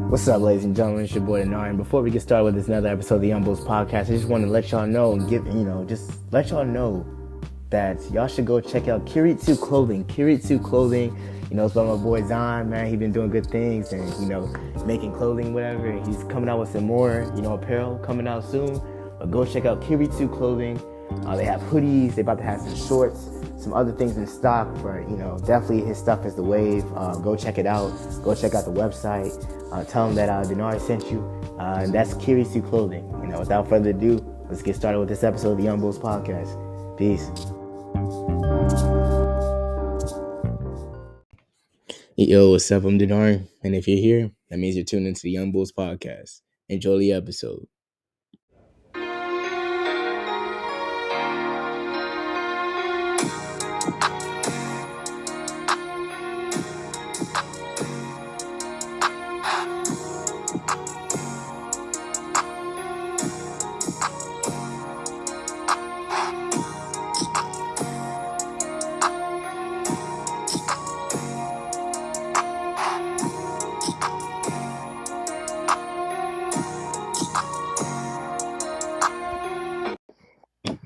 What's up, ladies and gentlemen? It's your boy Dinari. And before we get started with this another episode of the Youngboulls Podcast, I just want to let y'all know and just let y'all know that y'all should go check out Kiritsu Clothing. Kiritsu Clothing, it's by my boy Zon, man. He's been doing good things and, making clothing, whatever. And he's coming out with some more, apparel coming out soon. But go check out Kiritsu Clothing. They have hoodies. They're about to have some shorts, some other things in stock. For definitely his stuff is the wave. Go check it out. Go check out the website. Tell him that Dinari sent you. And that's Kiritsu Clothing. Without further ado, let's get started with this episode of the Youngboulls Podcast. Peace. Yo, what's up? I'm Dinari. And if you're here, that means you're tuned into the Youngboulls Podcast. Enjoy the episode.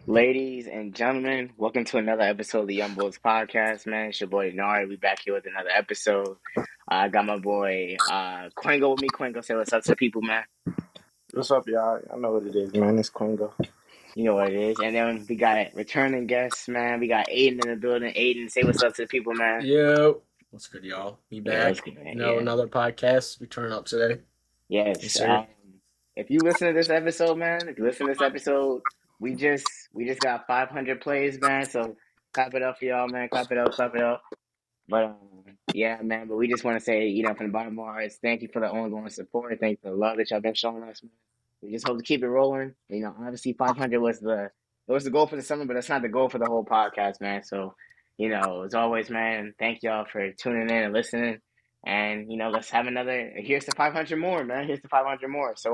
Ladies and gentlemen, welcome to another episode of the Youngboulls Podcast, man. It's your boy Dinari. We back here with another episode. I got my boy Kwengo with me. Kwengo, say what's up to the people, man. What's up, y'all? I know what it is, man. It's Kwengo. You know what it is. And then we got returning guests, man. We got Aiden in the building. Aiden, say what's up to the people, man. Yo. What's good, y'all? We back. Yeah, what's good, man? Another podcast. We turn up today. Yes. If you listen to this episode, man, we just got 500 plays, man. So clap it up for y'all, man. Clap it up. But yeah, man. But we just want to say, from the bottom of our hearts, thank you for the ongoing support. Thank you for the love that y'all been showing us, man. We just hope to keep it rolling. Obviously 500 was the goal for the summer, but that's not the goal for the whole podcast, man. So, as always, man, thank y'all for tuning in and listening. And let's have another. Here's the 500 more, man. Here's the 500 more. So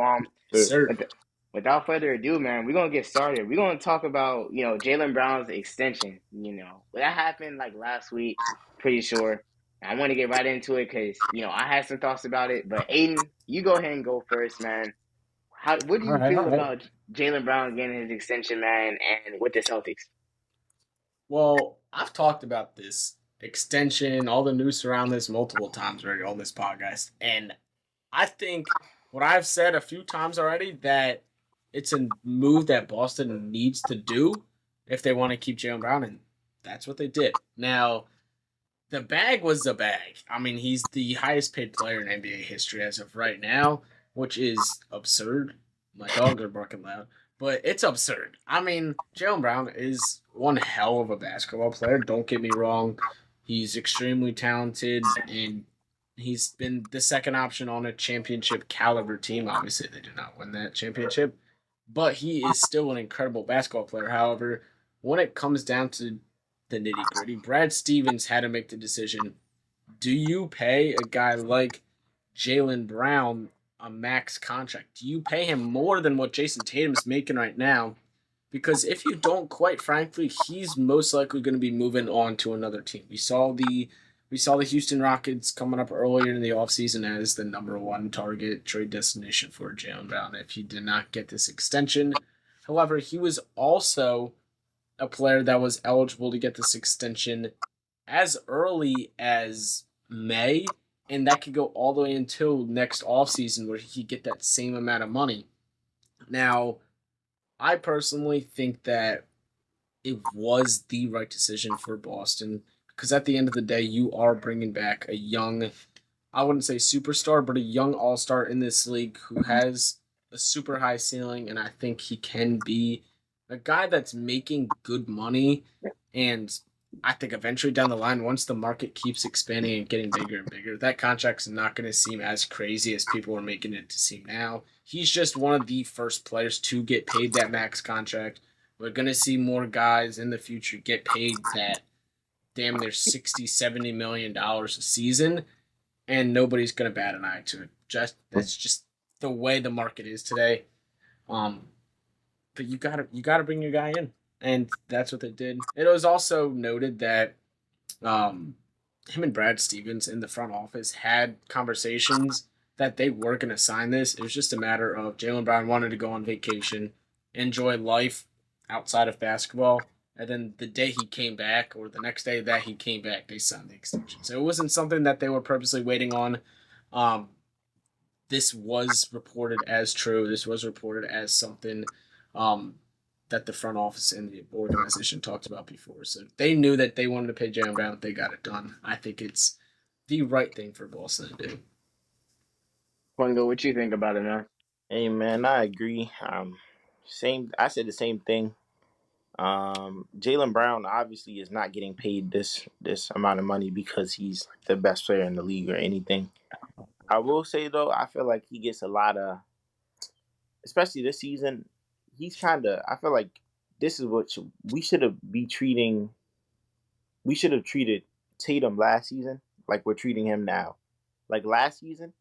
without further ado, man, we're gonna get started. We're gonna talk about Jalen Brown's extension. That happened like last week, pretty sure. I want to get right into it because I had some thoughts about it. But Aiden, you go ahead and go first, man. What do you feel about Jalen Brown getting his extension, man, and with the Celtics? Well, I've talked about this extension, all the news around this multiple times already on this podcast. And I think what I've said a few times already, that it's a move that Boston needs to do if they want to keep Jalen Brown, and that's what they did. Now, the bag was the bag. I mean, he's the highest paid player in NBA history as of right now, which is absurd. My dogs are barking loud, but it's absurd. I mean, Jalen Brown is one hell of a basketball player. Don't get me wrong. He's extremely talented, and he's been the second option on a championship caliber team. Obviously, they did not win that championship, but he is still an incredible basketball player. However, when it comes down to the nitty-gritty, Brad Stevens had to make the decision. Do you pay a guy like Jalen Brown a max contract? Do you pay him more than what Jason Tatum's making right now? Because if you don't, quite frankly, he's most likely going to be moving on to another team. We saw the Houston Rockets coming up earlier in the offseason as the number one target trade destination for Jalen Brown if he did not get this extension. However, he was also a player that was eligible to get this extension as early as May, and that could go all the way until next offseason where he could get that same amount of money. Now, I personally think that it was the right decision for Boston because at the end of the day, you are bringing back a young, I wouldn't say superstar, but a young all-star in this league who has a super high ceiling, and I think he can be a guy that's making good money. And I think eventually down the line, once the market keeps expanding and getting bigger and bigger, that contract's not going to seem as crazy as people are making it to seem now. He's just one of the first players to get paid that max contract. We're going to see more guys in the future get paid that damn near $60, $70 million a season, and nobody's going to bat an eye to it. That's just the way the market is today. But you gotta bring your guy in. And that's what they did. It was also noted that him and Brad Stevens in the front office had conversations that they were going to sign this. It was just a matter of Jalen Brown wanted to go on vacation, enjoy life outside of basketball. And then the day he came back, or the next day that he came back, they signed the extension. So it wasn't something that they were purposely waiting on. This was reported as true. This was reported as something that the front office and the organization talked about before. So they knew that they wanted to pay Jalen Brown. They got it done. I think it's the right thing for Boston to do. Kwengo, what you think about it, man? Hey man, I agree. Same. I said the same thing. Jalen Brown obviously is not getting paid this amount of money because he's the best player in the league or anything. I will say though, I feel like he gets a lot of, especially this season. He's kind of. I feel like this is what we should have be treating. We should have treated Tatum last season like we're treating him now. Like last season,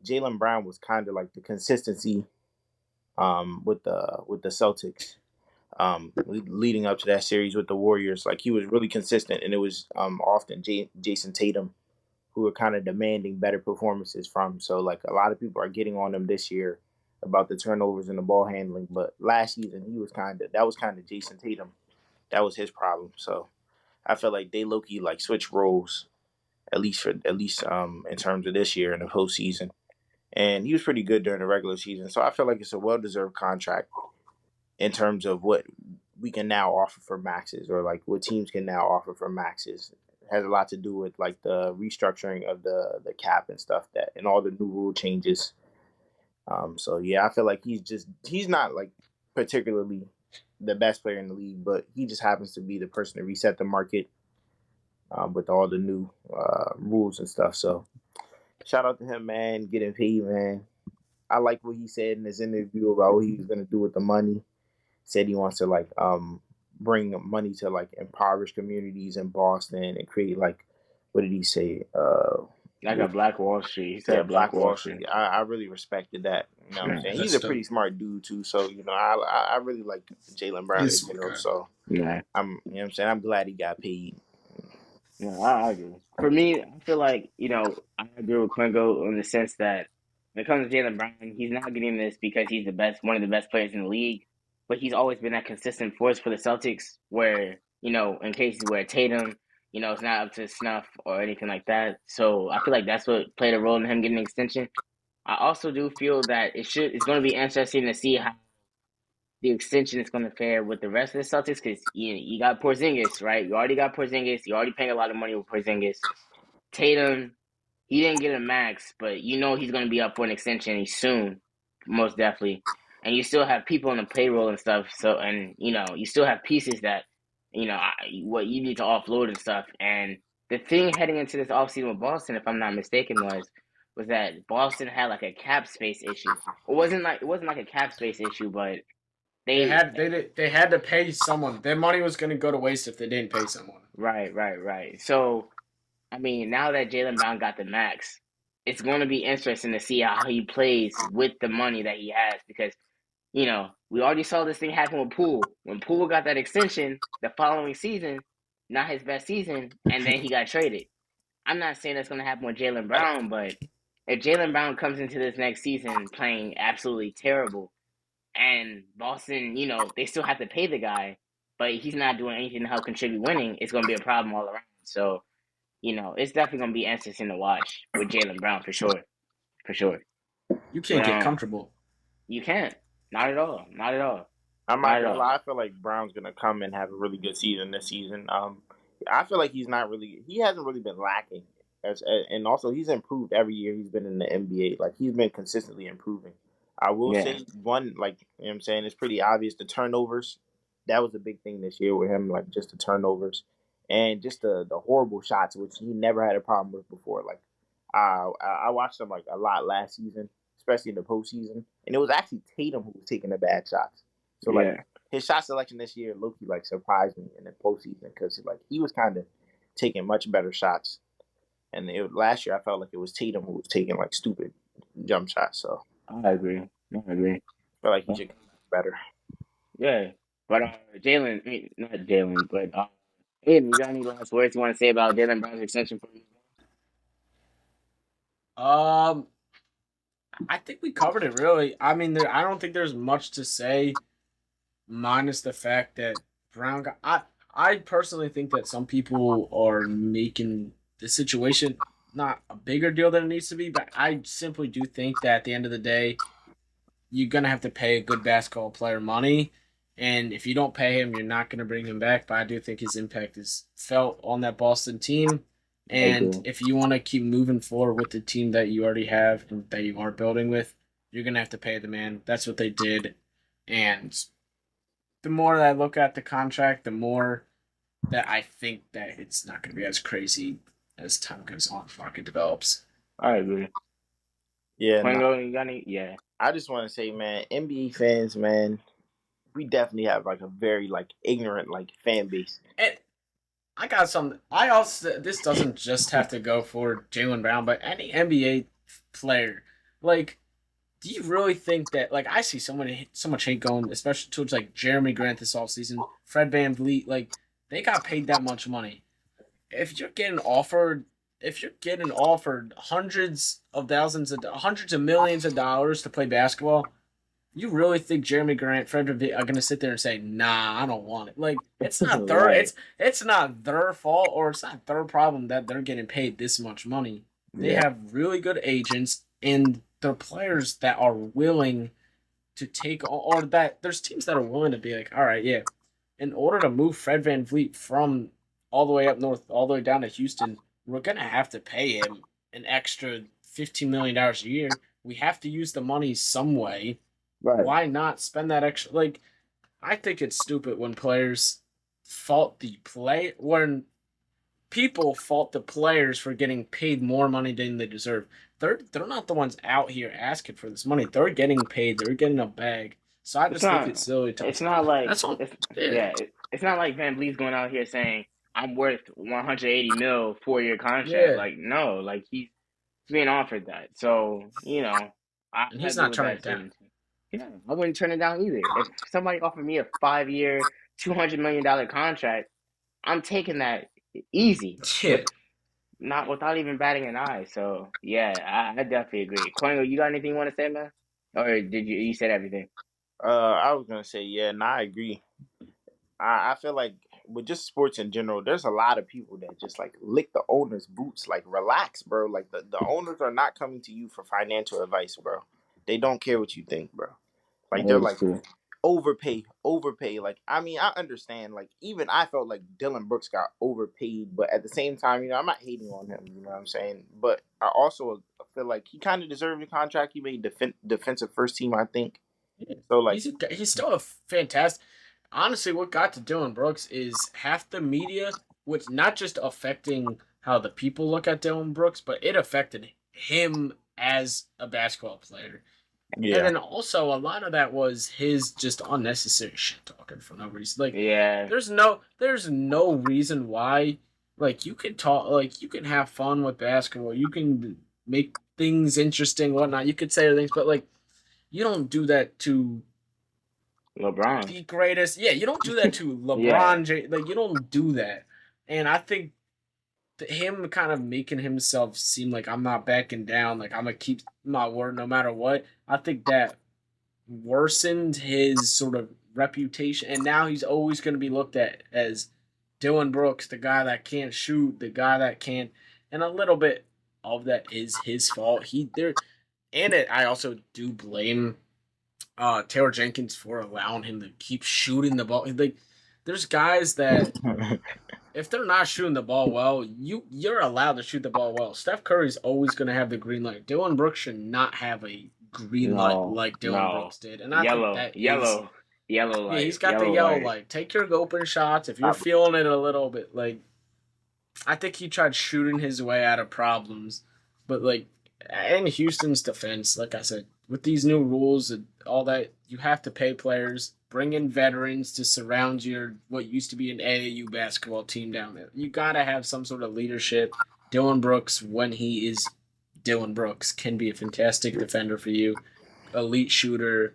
Jalen Brown was kind of like the consistency with the Celtics leading up to that series with the Warriors. Like he was really consistent, and it was often Jason Tatum who were kind of demanding better performances from. So like a lot of people are getting on him this year about the turnovers and the ball handling, but last season that was kind of Jason Tatum. That was his problem. So I felt like they low-key like switched roles at least in terms of this year in the postseason. And he was pretty good during the regular season. So I feel like it's a well-deserved contract in terms of what we can now offer for maxes, or like what teams can now offer for maxes. It has a lot to do with like the restructuring of the cap and stuff and all the new rule changes. So yeah, I feel like he's not like particularly the best player in the league, but he just happens to be the person to reset the market with all the new rules and stuff. So shout out to him, man, getting paid, man. I like what he said in his interview about what he was gonna do with the money. Said he wants to like bring money to like impoverished communities in Boston and create like, what did he say? Like a Black Wall Street. He said Yeah, Black Black Wall Wall Street. Street. I really respected that. You know what I'm saying? He's That's a dope. pretty smart dude too. So I really like Jalen Brown He's in a smart general. guy. So Yeah. you know what I'm saying? I'm glad he got paid. Yeah, I agree. For me, I feel like, I agree with Kwengo in the sense that when it comes to Jalen Brown, he's not getting this because he's one of the best players in the league, but he's always been that consistent force for the Celtics where, in cases where Tatum, it's not up to snuff or anything like that. So I feel like that's what played a role in him getting an extension. I also do feel that it's going to be interesting to see how the extension is going to fare with the rest of the Celtics because you got Porzingis, right? You already got Porzingis. You already paying a lot of money with Porzingis. Tatum, he didn't get a max, but he's going to be up for an extension soon, most definitely. And you still have people on the payroll and stuff. So, and you still have pieces that, what you need to offload and stuff. And the thing heading into this offseason with Boston, if I'm not mistaken, was that Boston had like a cap space issue. It wasn't like a cap space issue, but They they had they had to pay someone. Their money was going to go to waste if they didn't pay someone. right. So I mean, now that Jalen Brown got the max, it's going to be interesting to see how he plays with the money that he has because, we already saw this thing happen with Poole. When Poole got that extension the following season, not his best season, and then he got traded. I'm not saying that's going to happen with Jalen Brown, but if Jalen Brown comes into this next season playing absolutely terrible and Boston, they still have to pay the guy, but he's not doing anything to help contribute winning, it's going to be a problem all around. So, it's definitely gonna be interesting to watch with Jalen Brown for sure, for sure. You can't But get comfortable. you can't, not at all, not at all, I'm not not at gonna all. lie. I feel like Brown's gonna come and have a really good season this season. I feel like he hasn't really been lacking, and also he's improved every year he's been in the NBA. Like he's been consistently improving. I will Yeah, say one, like what I'm saying, it's pretty obvious the turnovers. That was a big thing this year with him, like just the turnovers and just the horrible shots, which he never had a problem with before. Like I watched him like a lot last season, especially in the postseason, and it was actually Tatum who was taking the bad shots. So like yeah, his shot selection this year, Loki like surprised me in the postseason because like he was kind of taking much better shots, and last year I felt like it was Tatum who was taking like stupid jump shots. So I agree, I agree. I feel like he Uh, should get better. Yeah, but Jalen, I mean, not Jalen, but Aiden, you got any last words you want to say about Jalen Brown's extension for you? Um, I think we covered it really. I mean, I don't think there's much to say, minus the fact that Brown got. I personally think that some people are making the situation not a bigger deal than it needs to be, but I simply do think that at the end of the day, you're gonna have to pay a good basketball player money, and if you don't pay him, you're not gonna bring him back. But I do think his impact is felt on that Boston team, I and agree. if you want to keep moving forward with the team that you already have and that you are building with, you're gonna have to pay the man. That's what they did, and the more that I look at the contract, the more that I think that it's not gonna be as crazy as time goes on, market develops. I agree. Yeah, nah, Quengo, you got any? Yeah. I just want to say, man, NBA fans, man, we definitely have like a very like ignorant like fan base. And I got some. I also this doesn't just have to go for Jalen Brown, but any NBA player. Like, do you really think that? Like, I see so much hate going, especially towards like Jeremy Grant this offseason, Fred VanVleet. Like, they got paid that much money. If you're getting offered, if you're getting offered hundreds of millions of dollars to play basketball, you really think Jeremy Grant, Fred VanVleet are gonna sit there and say, "Nah, I don't want it"? Like, it's not their Right. it's not their fault or it's not their problem that they're getting paid this much money. They Yeah. have really good agents and they're players that are willing to take or that there's teams that are willing to be like, all right, yeah, in order to move Fred VanVleet from all the way up north, all the way down to Houston, we're gonna have to pay him an extra $15 million a year. We have to use the money some way. Right. Why not spend that extra? Like, I think it's stupid when players fault the play when people fault the players for getting paid more money than they deserve. They're not the ones out here asking for this money. They're getting paid. They're getting a bag. So I It's just think not. it's silly to It's not like that's all. it's Yeah, yeah. It's not like Van Vliet's going out here saying I'm worth 180 mil 4 year contract. yeah, Like no, like he's being offered that. So and I he's agree not with turning that it down. statement. Yeah, I wouldn't turn it down either. If somebody offered me a 5 year, $200 million contract, I'm taking that easy Yeah. with not without even batting an eye. So yeah, I definitely agree. Quengo, you got anything you want to say, man? Or did you said everything? I was gonna say, yeah, nah, I agree. I feel like with just sports in general, there's a lot of people that just like lick the owner's boots. Like, relax, bro. Like the owners are not coming to you for financial advice, bro. They don't care what you think, bro. Like they're That is like true. overpay. Like, I mean, I understand. Like, even I felt like Dylan Brooks got overpaid, but at the same time, I'm not hating on him. You know what I'm saying? But I also feel like he kind of deserved the contract. He made defensive first team, I think. So like, He's still a fantastic. Honestly, what got to Dylan Brooks is half the media, which not just affecting how the people look at Dylan Brooks, but it affected him as a basketball player. And yeah, then also a lot of that was his just unnecessary shit talking for no reason. Like Yeah, there's no reason why like you can talk like you can have fun with basketball. You can make things interesting, whatnot. You could say other things, but like you don't do that to LeBron. the greatest. Yeah, you don't do that to Yeah, LeBron James. Like you don't do that. And I think him kind of making himself seem like I'm not backing down, like I'm gonna keep my word no matter what. I think that worsened his sort of reputation, and now he's always going to be looked at as Dylan Brooks, the guy that can't shoot, the guy that can't, and a little bit of that is his fault. He there, and it. I also do blame Taylor Jenkins for allowing him to keep shooting the ball. Like, there's guys that if they're not shooting the ball well, you're allowed to shoot the ball well. Steph Curry's always going to have the green light. Dylan Brooks should not have a green light no, like Dylan no. Brooks did, and I think that is Yellow yeah. light, He's got the yellow yellow light. light. Take your open shots if you're I, feeling it a little bit. Like I think he tried shooting his way out of problems, but like in Houston's defense, like I said, with these new rules and all that, you have to pay players, bring in veterans to surround your what used to be an AAU basketball team down there. You gotta have some sort of leadership. Dylan Brooks, when he is Dylan Brooks, can be a fantastic defender for you, elite shooter,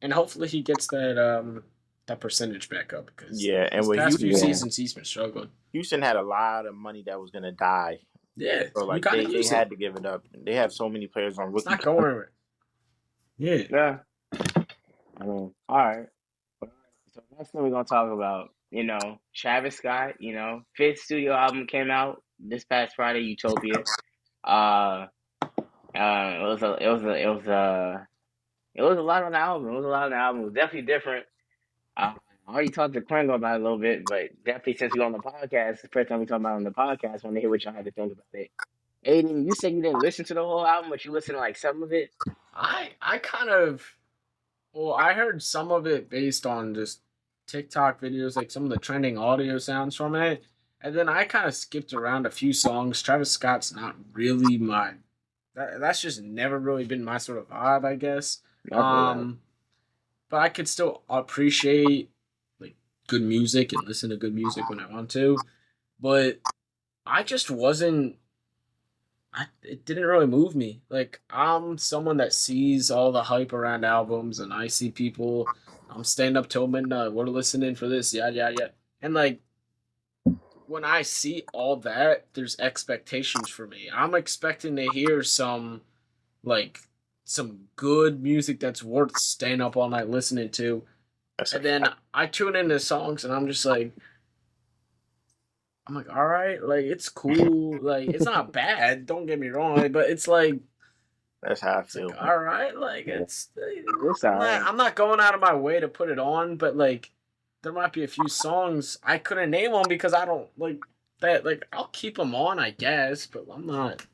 and hopefully he gets that percentage back up because yeah, and these with past few Yeah, seasons he's been struggling. Houston had a lot of money that was gonna die Yeah, So you like gotta they use had it. to give it up. They have so many players on It's rookie. not going anywhere. Yeah. Yeah. I mean, all right. So next thing we're gonna talk about, Travis Scott. Fifth studio album came out this past Friday, Utopia. Uh, it was a lot on the album. It was a lot on the album. It was definitely different. I already talked to Kwengo about it a little bit, but definitely since we're on the podcast, the first time we talked about it on the podcast, I want to hear what y'all had to think about it. Aiden, you said you didn't listen to the whole album, but you listened to like some of it. I kind of well, I heard some of it based on just TikTok videos, like some of the trending audio sounds from it. And then I kind of skipped around a few songs. Travis Scott's not really that's just never really been my sort of vibe, I guess. I feel that. But I could still appreciate like good music and listen to good music when I want to. But I just wasn't it didn't really move me. Like I'm someone that sees all the hype around albums, and I see people. I'm staying up till midnight. We're listening for this, yeah. And like when I see all that, there's expectations for me. I'm expecting to hear like some good music that's worth staying up all night listening to. That's And then I tune into songs, and I'm like, all right, like it's cool, like it's not bad. Don't get me wrong, but it's like that's how I it's like feel. all right, like It's I'm alright. not I'm not going out of my way to put it on, but like there might be a few songs I couldn't name them because I don't like that. Like I'll keep them on, I guess, but I'm not.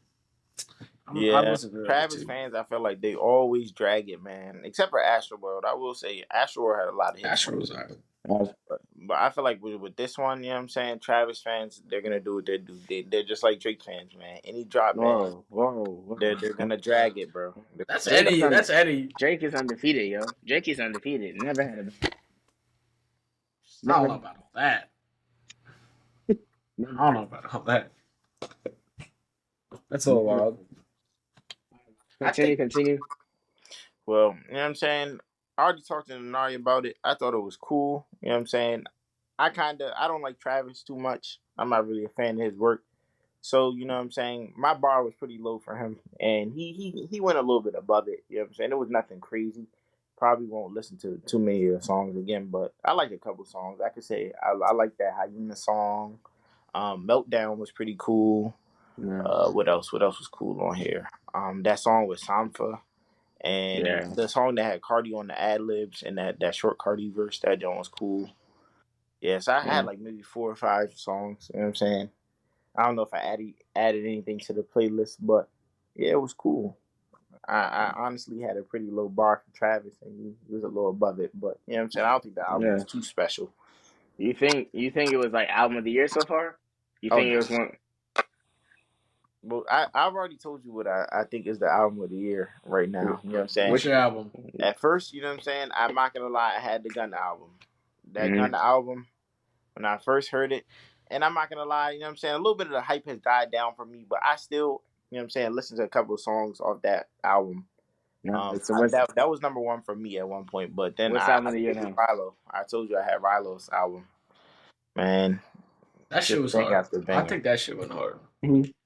I Yeah, wasn't really Travis too. fans, I feel like they always drag it, man. Except for Astroworld, I will say Astroworld had a lot of hits. Astros are. But I feel like with this one, you know what I'm saying? Travis fans, they're gonna do what they do. They're just like Drake fans, man. Any drop, man, Whoa. they're gonna drag it, bro. That's Drake is Eddie. That's Eddie. Drake is undefeated, yo. Drake is undefeated. Never had a I don't never. know about all that. I don't know about all that. That's a little wild. Continue. Well, you know what I'm saying? I already talked to Denari about it. I thought it was cool. You know what I'm saying? I don't like Travis too much. I'm not really a fan of his work. So, you know what I'm saying? My bar was pretty low for him. And he went a little bit above it. You know what I'm saying? It was nothing crazy. Probably won't listen to too many of the songs again, but I like a couple songs. I could say I like that Hyena song. Meltdown was pretty cool. Yeah. What else? What else was cool on here? That song with Sampha. And Yeah. the song that had Cardi on the ad libs and that short Cardi verse, that joint was cool. Yeah, so I had like maybe 4 or 5 songs. You know what I'm saying? I don't know if I added anything to the playlist, but yeah, it was cool. I honestly had a pretty low bar for Travis, and he was a little above it. But you know what I'm saying? I don't think the album was too special. You think it was like album of the year so far? You Oh, think no. it was one? Well, I've already told you what I think is the album of the year right now. You know what I'm saying? Which album? At first, you know what I'm saying? I'm not gonna lie, I had the Gunna album. That Mhm. Gunna album, when I first heard it, and I'm not gonna lie, you know what I'm saying? A little bit of the hype has died down for me, but I still, you know what I'm saying, listen to a couple of songs off that album. So what's that was number one for me at one point, but then I album of the year told you now? Rilo. I told you I had Rilo's album. Man, That shit was bang hard. after I banger. think that shit went hard.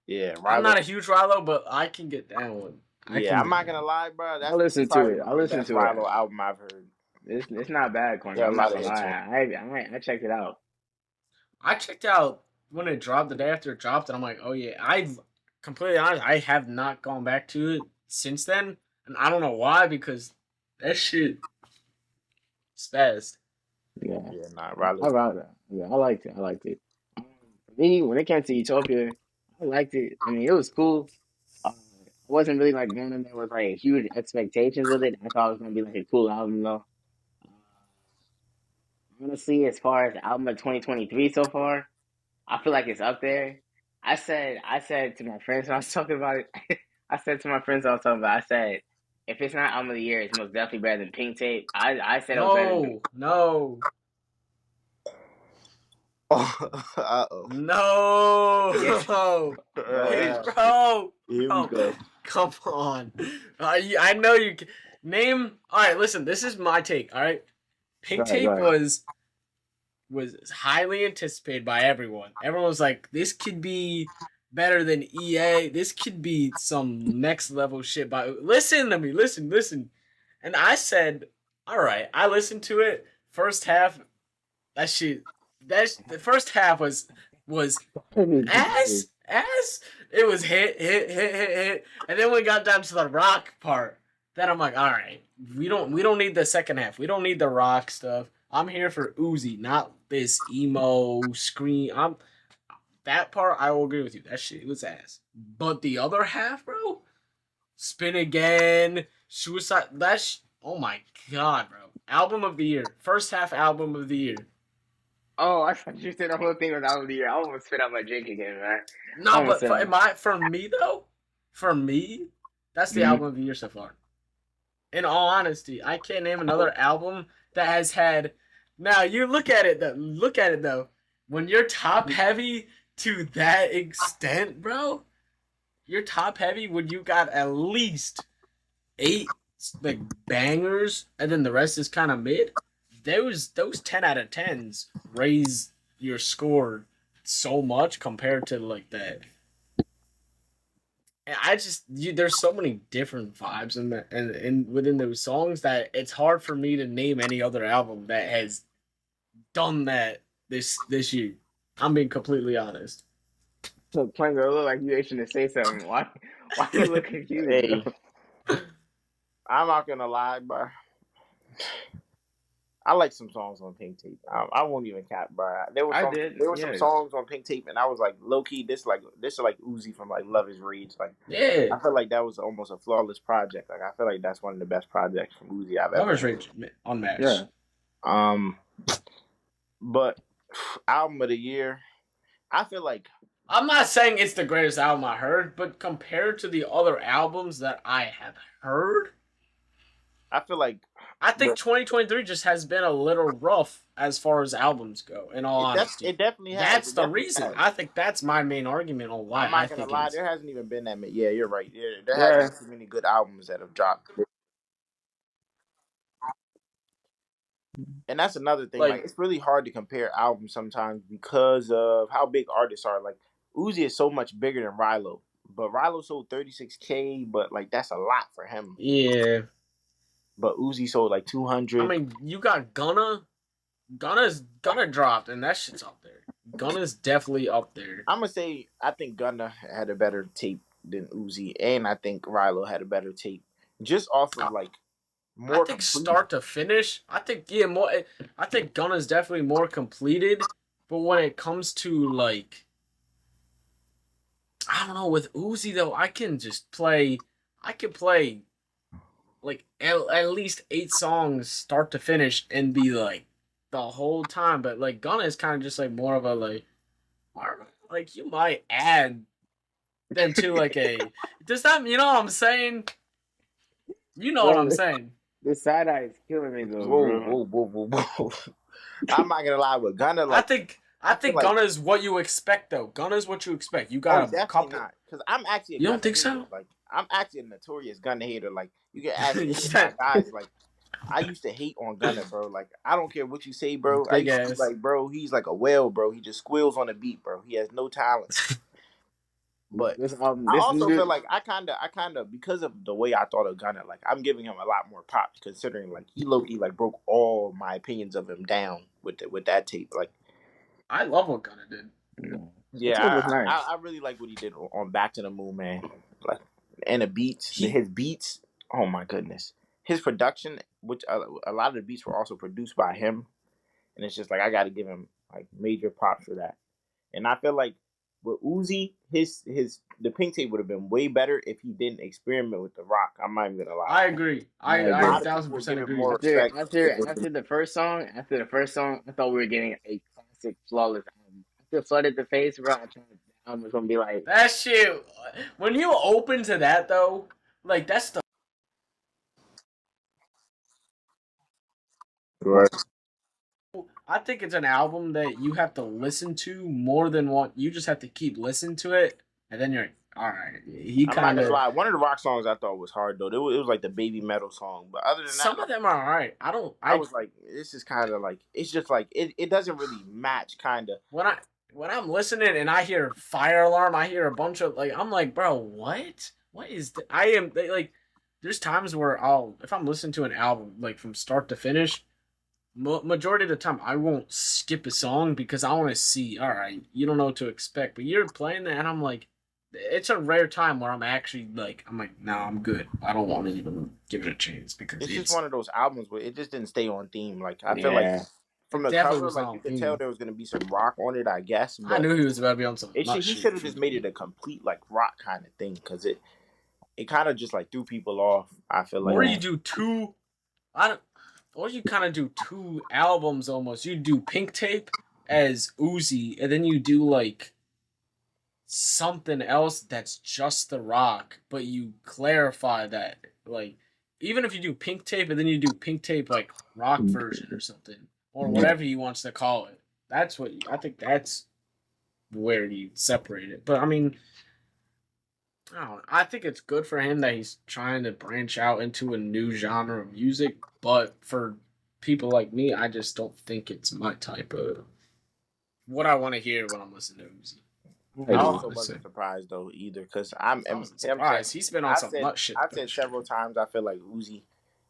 Yeah, Rilo. I'm not a huge Rilo, but I can get down with. I'm not gonna lie, bro. That's I'll listen to probably it. the I'll listen best to Rilo it. album I've heard. It's not bad, Corny. Yeah, a I'm lot not of gonna hits on lie. I checked it out. I checked out when it dropped, the day after it dropped, and I'm like, oh yeah. I've completely honest, I have not gone back to it since then, and I don't know why because that shit spazzed. Yeah. Nah, I Rilo. liked it. Yeah, I liked it. For me, when it came to Utopia, I liked it. I mean, it was cool. I wasn't really like going in there with like huge expectations with it. I thought it was gonna be like a cool album though. Uh, Honestly, as far as album of 2023 so far, I feel like it's up there. I said to my friends when I was talking about it, I said to my friends I was talking about, I said, if it's not album of the year, it's most definitely better than Pink Tape. I said it was better than No. Uh-oh. No. Bro. Here we go. Come on. I know you can. Name. All right, listen. This is my take. All right. Pink Tape was highly anticipated by everyone. Everyone was like, this could be better than EA. This could be some next level shit. But listen to me, listen. And I said, all right. I listened to it. First half, that shit. The first half was ass. It was hit, and then when we got down to the rock part, then I'm like, all right, we don't need the second half. We don't need the rock stuff. I'm here for Uzi, not this emo scream. That part I will agree with you. That shit was ass. But the other half, bro, Spin Again, Suicide. Oh my god, bro. Album of the year. First half album of the year. Oh, I thought you said the whole thing was out of the year. I almost spit out my drink again, man. No, but for me though, that's the album of the year so far. In all honesty, I can't name another album that has had. Now you look at it though. When you're top heavy to that extent, bro, you're top heavy when you got at least 8 like bangers, and then the rest is kind of mid. Those 10 out of 10s raise your score so much compared to like that. And there's so many different vibes in that and within those songs that it's hard for me to name any other album that has done that this year. I'm being completely honest. So Kwengo, look like you itching to say something. Why you look confused? Hey, I'm not gonna lie, bro. I like some songs on Pink Tape. I won't even cap, bro. There were some songs on Pink Tape, and I was like, low key, this is like Uzi from like Love Is Rage. Like, yeah, I feel like that was almost a flawless project. Like, I feel like that's one of the best projects from Uzi I've ever. Love Is Rage unmatched. Yeah. But album of the year, I feel like I'm not saying it's the greatest album I heard, but compared to the other albums that I have heard, I feel like I think 2023 just has been a little rough as far as albums go. In all honesty, it definitely has. That's the reason. I think that's my main argument on why. I'm not gonna lie. There hasn't even been that many. Yeah, you're right. There hasn't been too many good albums that have dropped. And that's another thing. Like, it's really hard to compare albums sometimes because of how big artists are. Like, Uzi is so much bigger than Rilo, but Rilo sold 36K, but like that's a lot for him. Yeah. But Uzi sold like 200. I mean, you got Gunna. Gunna dropped, and that shit's up there. Gunna's definitely up there. I'm gonna say I think Gunna had a better tape than Uzi, and I think Rilo had a better tape, just off of like more. I think start to finish. I think more. I think Gunna's definitely more completed, but when it comes to like, I don't know, with Uzi though, I can play like at least 8 songs start to finish and be like the whole time. But like Gunna is kind of just like more of a like you might add them to like a. Does that, you know what I'm saying? You know what I'm saying. This side eye is killing me though. Whoa. I'm not gonna lie with Gunna. Like, I think Gunna is what you expect though. Gunna is what you expect. You got a couple. Because I'm actually. You don't think so? Like, I'm actually a notorious Gunna hater. Like, you can ask me guys. Like, I used to hate on Gunna, bro. Like, I don't care what you say, bro. I used to be like, bro, he's like a whale, bro. He just squeals on the beat, bro. He has no talent. But I also feel like I kind of because of the way I thought of Gunna, like I'm giving him a lot more props considering like he low-key like broke all my opinions of him down with that tape. Like, I love what Gunna did. Yeah, I really like what he did on Back to the Moon, man. Like, and the beats, his beats. Oh my goodness, his production, which a lot of the beats were also produced by him, and it's just like I got to give him like major props for that. And I feel like with Uzi, the Pink Tape would have been way better if he didn't experiment with the rock. I'm not even gonna lie. I agree. I 1,000% agree. After the first song, I thought we were getting a classic, flawless album. After Flooded the Face, bro, I thought the album was gonna be like that shit. When you open to that though, like that's the. Right. I think it's an album that you have to listen to more than one. You just have to keep listening to it, and then you're like, all right. He kind of. One of the rock songs I thought was hard though. It was like the Baby Metal song, but other than that, some of them are all right. I was like, this is kind of like it's just like it doesn't really match. Kind of when I'm listening and I hear fire alarm, I hear a bunch of like, I'm like, bro, what? What is that? I am like, there's times where if I'm listening to an album like from start to finish, majority of the time I won't skip a song because I want to see. All right, you don't know what to expect, but you're playing that, and I'm like, it's a rare time where I'm actually like, no, I'm good. I don't want to even give it a chance because It's just one of those albums where it just didn't stay on theme. Like I feel like Yeah. from it the definitely cover, was like you on could tell theme. there was gonna be some rock on it, I guess. I But knew he was about to be on some nut he shit should have from just the made it beginning. a complete like rock kind of thing because it kind of just like threw people off. I feel like Or you do I don't, or you kind of do two albums almost. You do Pink Tape as Uzi, and then you do like something else that's just the rock, but you clarify that like even if you do Pink Tape and then you do Pink Tape like rock version or something or whatever he wants to call it. That's what I think. That's where you separate it. But I mean, I don't know. I think it's good for him that he's trying to branch out into a new genre of music. But for people like me, I just don't think it's my type of what I want to hear when I'm listening to Uzi. I I also Honestly, wasn't surprised though either because I wasn't I'm saying surprised. He's been on some nut shit. I've said several times I feel like Uzi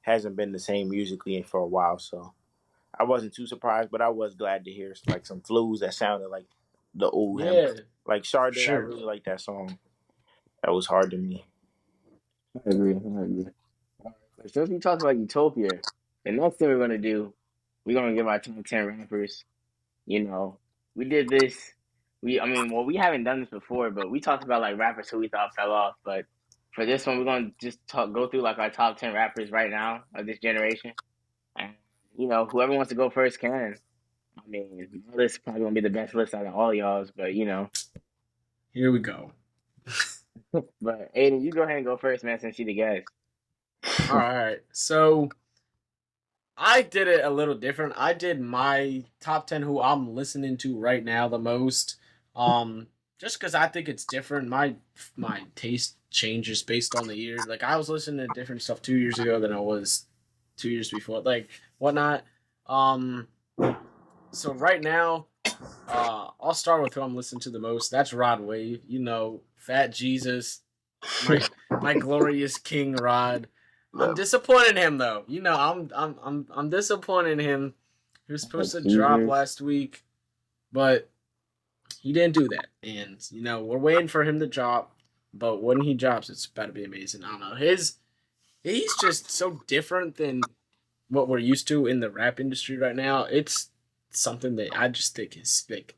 hasn't been the same musically for a while, so I wasn't too surprised, but I was glad to hear like some flows that sounded like the old him. Yeah, Like for Sade, I sure. really like that song. That was hard to me. agree. I agree. Since we talked about Utopia, the next thing we're gonna do, we're gonna give our top 10 rappers. You know, we did this. We haven't done this before, but we talked about like rappers who we thought fell off. But for this one, we're gonna just go through like our top 10 rappers right now of this generation, and whoever wants to go first can. I mean, this is probably gonna be the best list out of all y'all's, but Here we go. but Aiden, you go ahead and go first, man, since you the guest. All right. So I did it a little different. I did my top 10 who I'm listening to right now the most. Just because I think it's different. My taste changes based on the year. Like I was listening to different stuff 2 years ago than I was 2 years before. Like whatnot. Um, so right now, I'll start with who I'm listening to the most. That's Rod Wave. Fat Jesus, my glorious King Rod. I'm disappointing him though. I'm disappointing him. He was supposed to drop Jesus. last week, but he didn't do that. And we're waiting for him to drop. But when he drops, it's about to be amazing. I don't know. He's just so different than what we're used to in the rap industry right now. It's something that I just think is like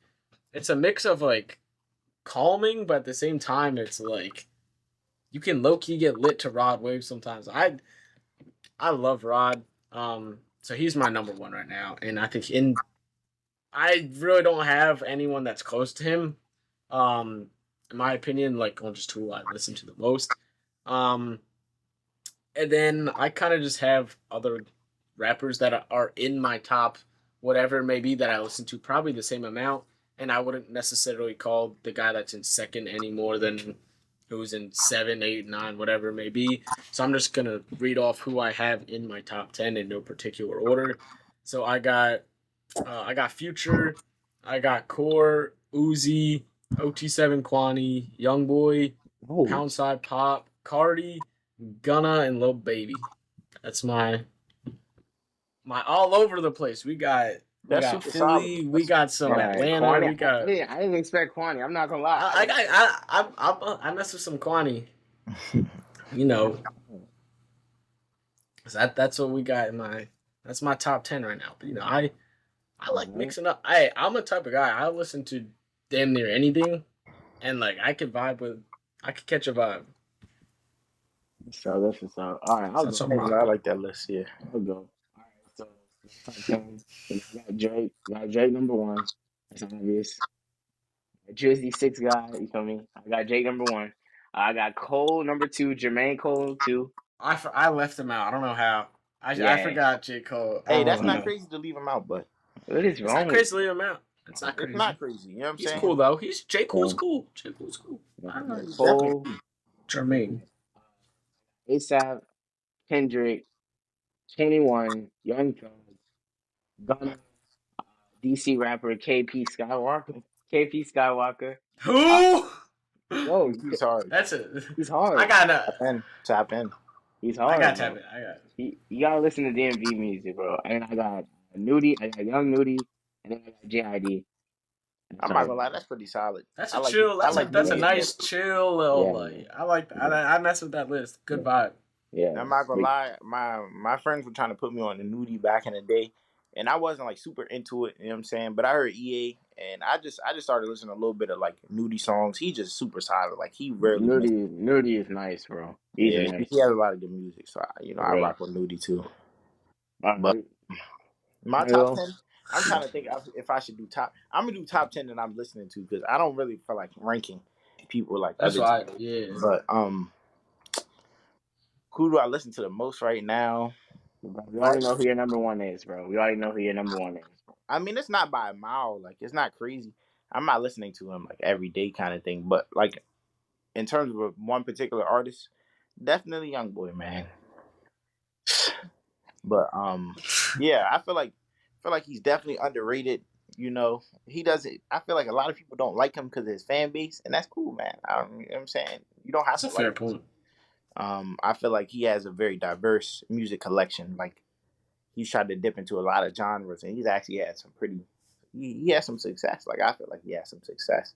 it's a mix of like calming, but at the same time, it's like you can low key get lit to Rod Wave sometimes. I love Rod. So he's my number one right now, and I really don't have anyone that's close to him. In my opinion, like on just who I listen to the most. Um, and then I kind of just have other rappers that are in my top, whatever it may be that I listen to, probably the same amount. And I wouldn't necessarily call the guy that's in second any more than who's in 7, 8, 9, whatever it may be. So I'm just gonna read off who I have in my top 10 in no particular order. So I got Future, I got Core, Uzi, OT7 Kwani, Youngboy, Oh, Poundside Pop, Cardi, Gunna, and Lil Baby. That's my all over the place. We got That's super solid. Philly, we got some Atlanta, Kwani. we got. I didn't expect Kwani. I'm not gonna lie. I mess with some Kwani. You know, that's what we got in my. That's my top 10 right now. But I like mixing up. I'm a type of guy. I listen to damn near anything, and like I could vibe with. I could catch a vibe. So this is so. All right, I'll That's go. what I'm I rocking. like that list. Yeah. I'll go. All right, so top 10. I got Drake. Got Drake number one. That's obvious. Drizzy six guy. You feel me? I got Drake number one. I got Cole number two. Jermaine Cole two. I left him out. I don't know how. I Yeah. forgot J Cole. Hey, I that's don't not know. crazy to leave him out, but What is It's wrong not with crazy to leave him out. It's not crazy. it's not crazy. You know what I'm He's saying? cool though. J Cole's Yeah. cool. J Cole's cool. I don't know. Cole, Jermaine. ASAP, Kendrick, 21, Young Thug, Gunna, DC rapper KP Skywalker. KP Skywalker. Who? Yo, He's hard. That's it. he's hard. I gotta. Tap in. He's I hard, gotta tap bro. it. I got. You gotta listen to DMV music, bro. And I got Nudie, I got Young Nudie, and then I got JID. I'm not So gonna lie, that's pretty solid. That's I a like chill. I That's a like that's a Nudie in yeah, there nice too. chill little yeah, like. I like. yeah, I mess with that list. Good vibe. yeah. I'm not gonna But lie, my friends were trying to put me on the nudie back in the day, and I wasn't like super into it. You know what I'm saying? But I heard EA, and I just started listening to a little bit of like nudie songs. He just super solid. Like he rarely misses. Nudie is nice, bro. He's a Yeah, nice, he has a lot of good music. So for I real. rock with nudie too. All But right, my top well, 10, I'm trying to think if I should do top. I'm gonna do top 10 that I'm listening to because I don't really feel like ranking people like That's other. why. Yeah. But who do I listen to the most right now? we already know who your number one is, bro. We already know who your number one is. I mean, it's not by a mile. Like, it's not crazy. I'm not listening to him like every day kind of thing. But like in terms of one particular artist, definitely Young Boy, man. But yeah, I feel like he's definitely underrated. You know, he doesn't. I feel like a lot of people don't like him because of his fan base, and that's cool, man. You know what I'm saying? You don't have That's a to like fair him. point. I feel like he has a very diverse music collection. Like he's tried to dip into a lot of genres, and he's actually had some pretty. He has some success. Like I feel like he has some success.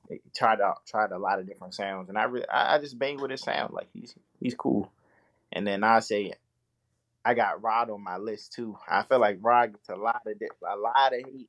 He tried a lot of different sounds, and I just bang with his sound. Like he's cool. And then I say I got Rod on my list too. I feel like Rod gets a lot of hate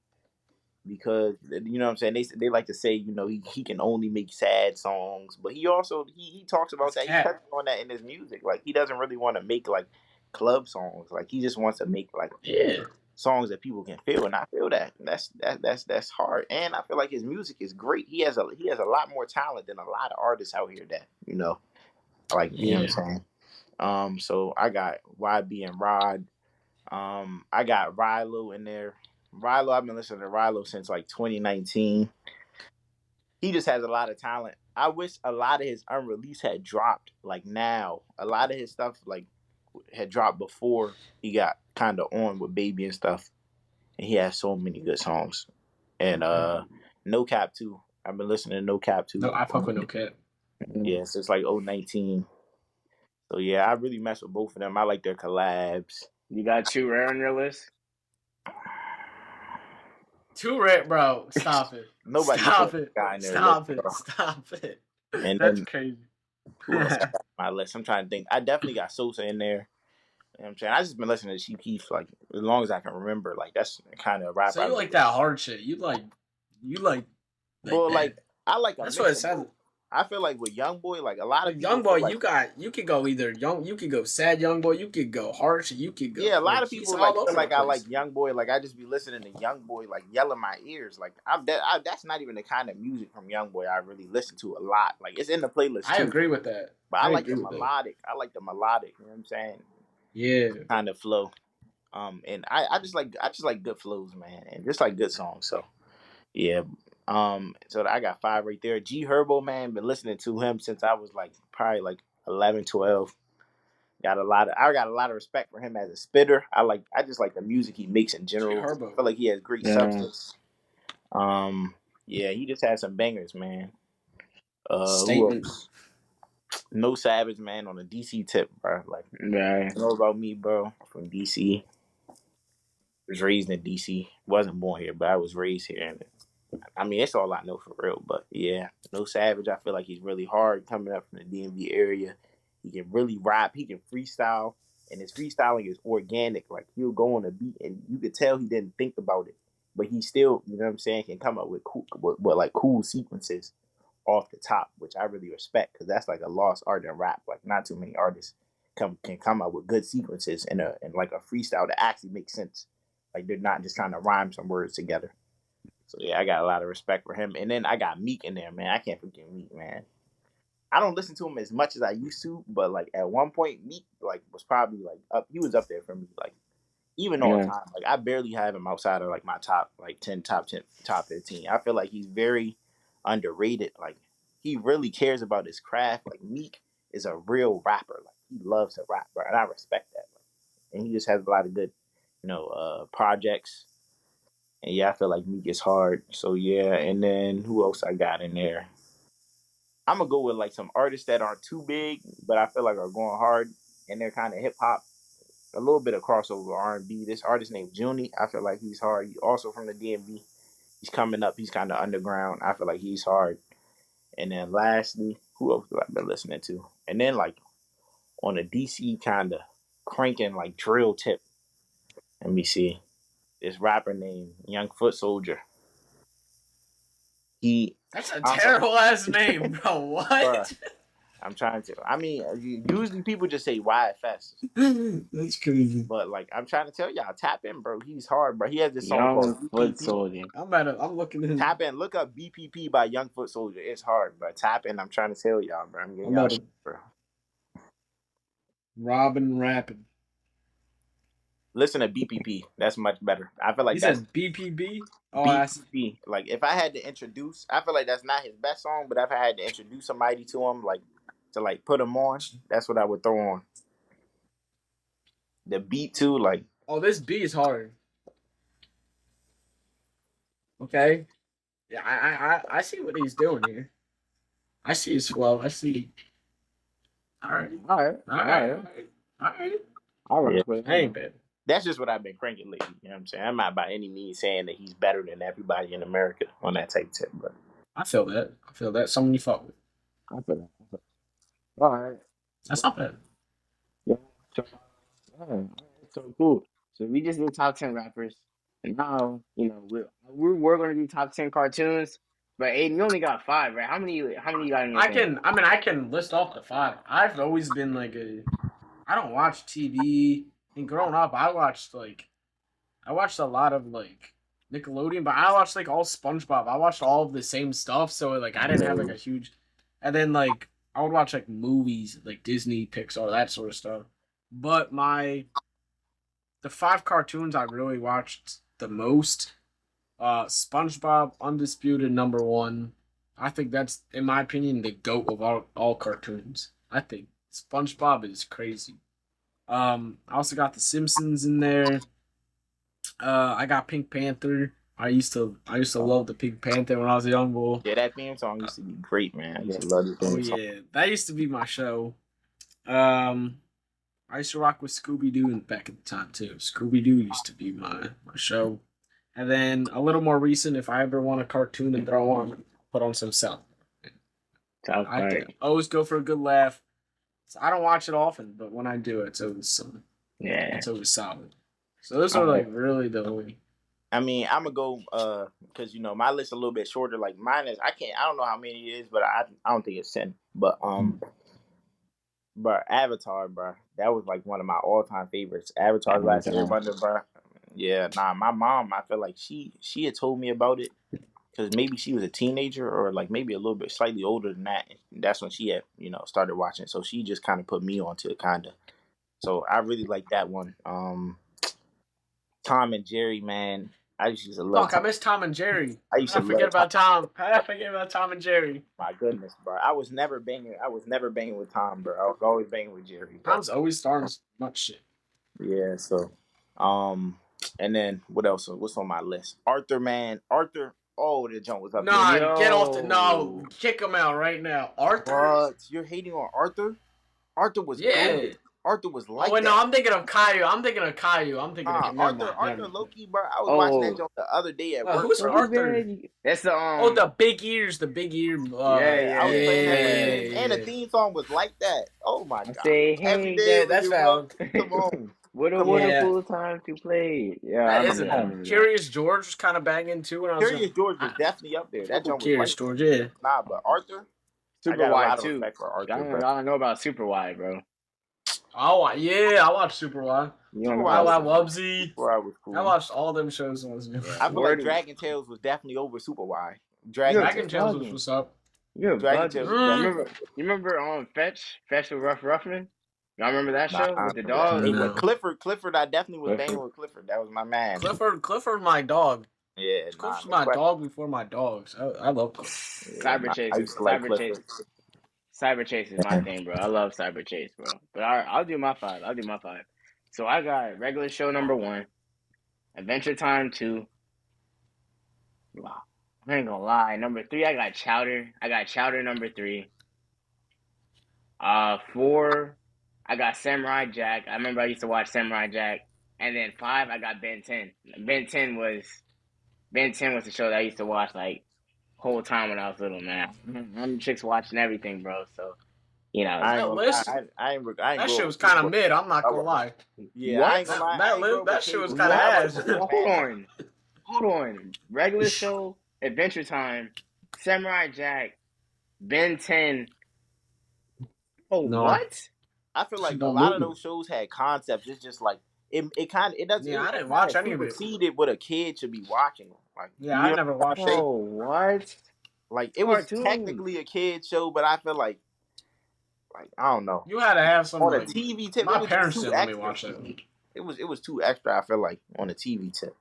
because you know what I'm saying. They like to say he can only make sad songs, but he also he talks about That's that. He cat. touches on that in his music. Like he doesn't really want to make like club songs. Like he just wants to make like Yeah. songs that people can feel, and I feel that that's hard. And I feel like his music is great. He has a lot more talent than a lot of artists out here that like you know Yeah. what I'm saying. So I got YB and Rod. I got Rilo in there. Rilo, I've been listening to Rilo since like 2019. He just has a lot of talent. I wish a lot of his unreleased had dropped like now. A lot of his stuff like had dropped before he got kind of on with Baby and stuff. And he has so many good songs. And No Cap too. I've been listening to No Cap too. No, I fuck with no cat. Yeah, since like 019. So yeah, I really mess with both of them. I like their collabs. You got Too Rare on your list? Too red, bro. Stop it. Nobody Stop put it. a guy in their Stop list, it. bro. Stop it. And That's then crazy. who else I got on my list? I'm trying to think. I definitely got Sosa in there. You know what I'm saying? I just been listening to Chief Keef like as long as I can remember. Like that's the kind of rap So you like that hard shit. You like Well, that. like I like a That's mix what it of says. both. I feel like with Young Boy, like a lot of With people Young Boy, feel like you could go either you could go sad Young Boy, you could go harsh, you could go yeah, a lot like of he's people all like over feel the like I place. like Young Boy. Like I just be listening to Young Boy like yell in my ears. Like that's not even the kind of music from Young Boy I really listen to a lot. Like it's in the playlist I too, agree with that. but I like agree the with that. melodic. I like the melodic. You know what I'm saying? Yeah. Kind of flow. And I just like good flows, man, and just like good songs. So yeah. So I got 5 right there. G Herbo, man, been listening to him since I was like probably like 11, 12. I got a lot of respect for him as a spitter. I just like the music he makes in G general. I Herbo. feel like he has great Yeah. substance. Yeah, he just has some bangers, man. Who Statement. else? No Savage, man, on a DC tip, bro. Like, Yeah. you know about me, bro, from DC. Was raised in DC. Wasn't born here, but I was raised here. And I mean, it's all I know for real. But yeah, No Savage, I feel like he's really hard coming up from the DMV area. He can really rap. He can freestyle. And his freestyling is organic. Like, he'll go on a beat and you could tell he didn't think about it. But he still, you know what I'm saying, can come up with cool sequences off the top, which I really respect because that's like a lost art in rap. Like, not too many artists can come up with good sequences in like a freestyle that actually makes sense. Like, they're not just trying to rhyme some words together. So yeah, I got a lot of respect for him. And then I got Meek in there, man. I can't forget Meek, man. I don't listen to him as much as I used to, but like at one point, Meek like was probably like up. He was up there for me, like even all Yeah. time. Like I barely have him outside of like my top like 10, top 10, top 15. I feel like he's very underrated. Like he really cares about his craft. Like Meek is a real rapper. Like he loves to rap, bro, and I respect that. Like, and he just has a lot of good, projects. And yeah, I feel like Meek is hard. So yeah, and then who else I got in there? I'm gonna go with like some artists that aren't too big, but I feel like are going hard, and they're kind of hip hop, a little bit of crossover R&B. This artist named Junie, I feel like he's hard. He's also from the DMV. He's coming up. He's kind of underground. I feel like he's hard. And then lastly, who else do I been listening to? And then like on a DC kind of cranking like drill tip. Let me see. This rapper named Young Foot Soldier. That's a terrible ass name, bro. What? Bruh, I'm trying to. I mean, usually people just say YFS. That's crazy. But like, I'm trying to tell y'all, tap in, bro. He's hard, bro. He has this song Young called Foot BPP. Soldier. I'm looking in. Tap in, look up BPP by Young Foot Soldier. It's hard, bro. Tap in. I'm trying to tell y'all, bro. I'm getting y'all shit, bro. Robin rapping. Listen to BPP. That's much better. I feel like He that's says BPB. Oh, BPP. Like if I had to introduce, I feel like that's not his best song, but if I had to introduce somebody to him, like to like put him on, that's what I would throw on. The beat too, like. Oh, this beat is hard. Okay. Yeah, I see what he's doing here. I see his flow. I see. All right. I ain't bad. That's just what I've been cranking lately. You know what I'm saying? I'm not by any means saying that he's better than everybody in America on that type tip, but I feel that. Someone you fuck with. I feel that. All right. That's not bad. Yeah. So cool. So we just did top 10 rappers, and now we're going to do top 10 cartoons. But Aiden, you only got 5, right? How many you got in your thing? I can list off the 5. I've always been like I don't watch TV. And growing up, I watched a lot of like Nickelodeon, but I watched like all SpongeBob. I watched all of the same stuff, so like I didn't have like a huge. And then like I would watch like movies, like Disney, Pixar, that sort of stuff. But the 5 cartoons I really watched the most, SpongeBob, undisputed number 1. I think that's, in my opinion, the GOAT of all cartoons. I think SpongeBob is crazy. I also got The Simpsons in there. I got Pink Panther. I used to love the Pink Panther when I was a young boy. Yeah, that theme song used to be great, man. I used to love the theme song. Yeah, that used to be my show. I used to rock with Scooby-Doo back at the time too. Scooby-Doo used to be my show. And then a little more recent, if I ever want a cartoon to throw on, put on some South Park. I always go for a good laugh. So I don't watch it often, but when I do, it's always solid. So those are like really the only. I mean, I'm gonna go because my list a little bit shorter. Like mine is, I don't know how many it is, but I don't think it's 10. But Avatar, bro, that was like one of my all time favorites. Avatar: Last Airbender, bro. Yeah, my mom, I feel like she had told me about it because maybe she was a teenager or like maybe a little bit slightly older than that. And that's when she had started watching. So she just kind of put me onto it, kind of. So I really like that one. Tom and Jerry, man. I used to love. Fuck, I miss Tom and Jerry. I forget about Tom. I forget about Tom and Jerry. My goodness, bro. I was never banging with Tom, bro. I was always banging with Jerry. Bro. Tom's always starting much shit. Yeah. So, and then what else? What's on my list? Arthur, man. Arthur. Oh, the jump was up. Nah, get off the kick him out right now. Arthur. What? You're hating on Arthur? Arthur was good. Arthur was like that. No, I'm thinking of Caillou. I'm thinking of Arthur Loki, bro. I was watching that joke the other day at work. Who's Arthur? That's the the big ears, the big ear. I was playing that, and the theme song was like that. Oh my god! Say, hey, that's valid. Come on. What a cool time to play. Yeah, that isn't. Curious George was kind of banging too. When Curious George was definitely up there. That joke was Curious George, yeah. Nah, but Arthur. Super Wide too. I don't know about Super Wide, bro. Oh yeah, I watched Super Wide. I watched Wubsy. Was cool. I watched all them shows. I feel like Dragon Tales was definitely over Super Wide. Dragon Tales was what's up. Yeah, Dragon Tales. You remember Fetch with Rough Ruffman? Y'all remember that show with the dog? No. Clifford, I definitely was banging with Clifford. That was my man. Clifford, my dog. Yeah, Clifford's my dog before my dogs. I love Clifford. Cyber Chase is my thing, bro. I love Cyber Chase, bro. But I'll do my 5. So I got Regular Show number 1, Adventure Time 2, Wow. I ain't gonna lie. Number 3, I got Chowder. I got Chowder number 3. 4, I got Samurai Jack. I remember I used to watch Samurai Jack. And then 5, I got Ben 10. Ben 10 was the show that I used to watch like whole time when I was little, man. I'm chicks watching everything, bro. So you know, I ain't That gonna list, lie. I ain't that shit grow was up kind of with mid. I'm not gonna cable. lie. Yeah, I ain't what? gonna lie. I That ain't grow up with that shit was cable, kind so of I What? ass. wasn't really Hold on. Regular show, Adventure Time, Samurai Jack, Ben 10. Oh, No, what? I feel like a don't lot of move. those shows had concepts. It's just like it kind of it does Yeah, I it didn't kind watch of any of it. superseded what a kid should be watching. Like Yeah, you I know never what I'm watched saying? it. Oh, what? Like it was Cartoons. technically a kid show, but I feel like I don't know. You had to have some On a like. TV tip, it My was just parents too didn't let me extra. watch it. It was too extra. I feel like on a TV tip.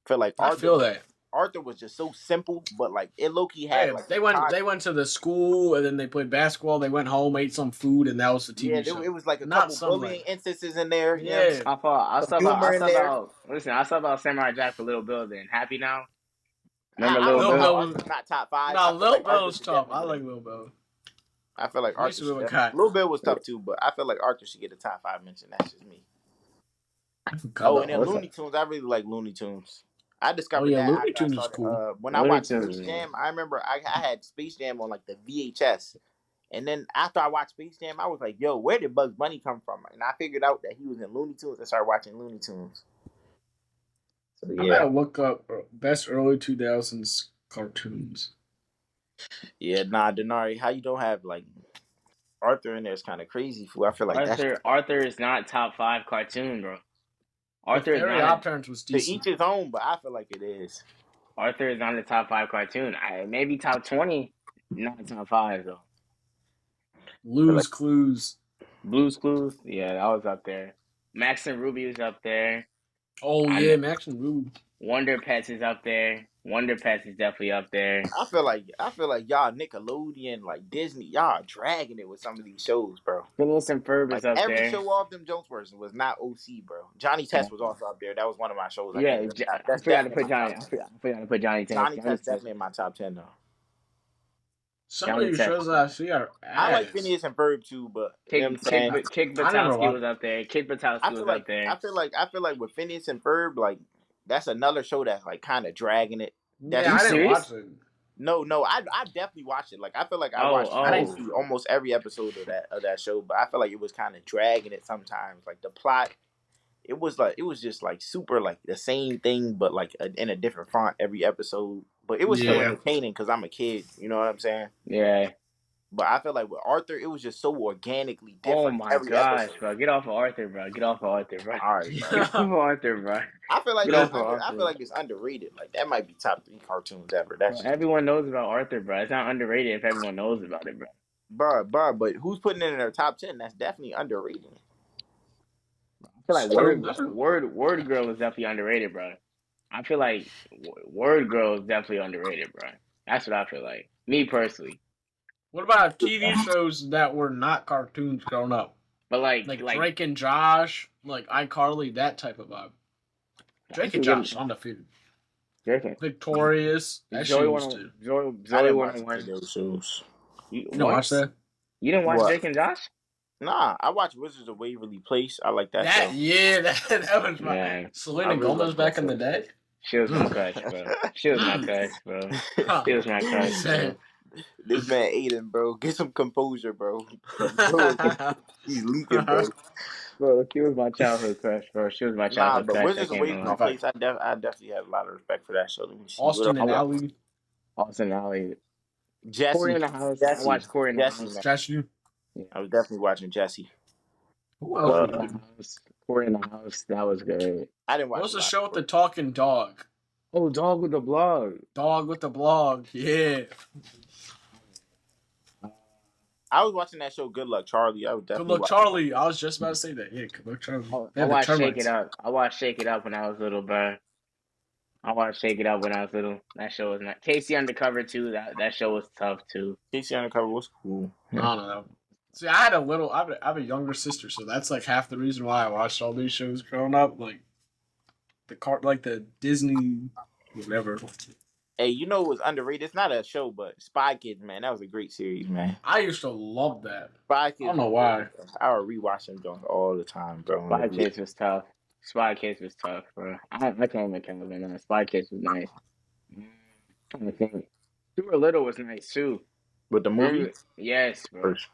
I feel like I feel that. Arthur was just so simple, but like it low key had Hey, like they went to the school and then they played basketball. They went home, ate some food, and that was the yeah, TV show. it was like a Not couple some bullying instances in there. You know what I'm yeah. saying? I Some saw about humor in there. listen, I saw about Samurai Jack for Little Bill then. Happy now? Remember I Little don't know Lil how Bill? Bill was Arthur's not top five. no I feel Lil like Arthur Bill's should tough. definitely I get like a. Lil Bill. I feel like He used Arthur to be should with definitely. Kai. Lil Bill was tough too, but I feel like Arthur should get a top 5 mention. That's just me. Oh, and then What's Looney up? Tunes. I really like Looney Tunes. I Oh discovered yeah, that Looney after I Tunes is started. cool. When I Looney watched Tunes. Space Jam, I remember I had Space Jam on like the VHS, and then after I watched Space Jam, I was like, "Yo, where did Bugs Bunny come from?" And I figured out that he was in Looney Tunes and started watching Looney Tunes. So I gotta yeah, look up best early 2000s cartoons. yeah, nah, Denari, how you don't have like Arthur in there is kind of crazy. Fool. I feel like that's Arthur is not top 5 cartoon, bro. The Arthur is Fairy not a Odd Parents was to decent. each his own, but I feel like it is. Arthur is not a top 5 cartoon. Maybe top 20, not top 5 though. Like Blue's Clues. Blue's Clues, yeah, that was up there. Max and Ruby was up there. Oh I yeah, know Max and Ruby. Wonder Pets is up there. Wonder Pets is definitely up there. I feel like y'all Nickelodeon, like Disney, y'all dragging it with some of these shows, bro. Phineas and Ferb is Like up every there. show off them Jones person was not OC, bro. Johnny Test was also up there. That was one of my shows. I can't Yeah, even. I That's forgot to definitely in put my Johnny. top 10. I forgot to put Johnny Test. Johnny Test definitely in my top 10 though. Some of Johnny these Test. shows that I see are I like ass. Phineas and Ferb too, but you know what I'm saying. Kick I never Batowski watched. was up there. Kick Batowski was up there. I feel like with Phineas and Ferb, like that's another show that's like kind of dragging it. That's Yeah, I You didn't serious? watch it. no, I definitely watched it. Like I feel like I Oh, watched I didn't. almost every episode of that show, but I feel like it was kind of dragging it sometimes. Like the plot, it was just like super like the same thing, but like in a different font every episode. But it was still Yeah. entertaining because I'm a kid. You know what I'm saying? yeah. But I feel like with Arthur, it was just so organically Oh different my every gosh, episode. bro. Get off of Arthur, bro. Get off of Arthur, bro. All right, bro. Get off of Arthur, bro. I feel like Get off of I feel Arthur. like it's underrated. Like that might be top 3 cartoons ever. Bro, That's just everyone knows about Arthur, bro. It's not underrated if everyone knows about it, bro. bro. But who's putting it in their top 10? That's definitely underrated. I feel like True. Word Girl is definitely underrated, bro. I feel like Word Girl is definitely underrated, bro. That's what I feel like. Me personally. What about TV shows that were not cartoons growing up? But like Drake and Josh, like iCarly, that type of vibe. Drake and Josh, undefeated. Drake. Victorious. That shit Zoe was too. Zoe I didn't watch 101. those shows. You You don't watch that? You didn't watch What? Drake and Josh? Nah, I watched Wizards of Waverly Place. I like that show. That was my Yeah. Selena really Gomez like back that in the show. day. She was my crush, bro. She was my crush, bro. She was my crush, bro. This man Aiden, bro, get some composure, bro. He's leaking, bro. Bro, she was my childhood crush, bro. She was my Nah, childhood but crush. Wizards of Waverly lie. Place, I definitely have a lot of respect for that show. Let me see. Austin and Ally. Austin Alley. Jesse. Corey in the House. Jesse. I watched Corey in the Jesse, House. man. Jesse. I was definitely watching Jesse. Who else? Corey in the House. Corey in the House. That was good. I didn't watch. What's a the lot show of with the it. talking dog? Oh, Dog with the Blog. Dog with the blog. Yeah. I was watching that show. Good Luck Charlie. I was Good definitely. Luck watching Charlie. I was just about to say that. Yeah, Good Luck Charlie. I watched Shake It Up. I watched Shake It Up when I was little, bro. I watched Shake It Up when I was little. That show was not. Casey Undercover too. That show was tough too. Casey Undercover was cool. I don't know. See, I have a younger sister, so that's like half the reason why I watched all these shows growing up. Like the Disney, whatever. Hey, you know it was underrated? It's not a show, but Spy Kids, man, that was a great series, man. I used to love that. Spy I Kids don't know was why. great, bro. I would rewatch them joints all the time, bro. Spy Kids was tough. Spy Kids was tough, bro. I can't even count it now. Spy Kids was nice. I'm trying to think. Stuart Little was nice too. With the movie? Remember? Yes, bro. First.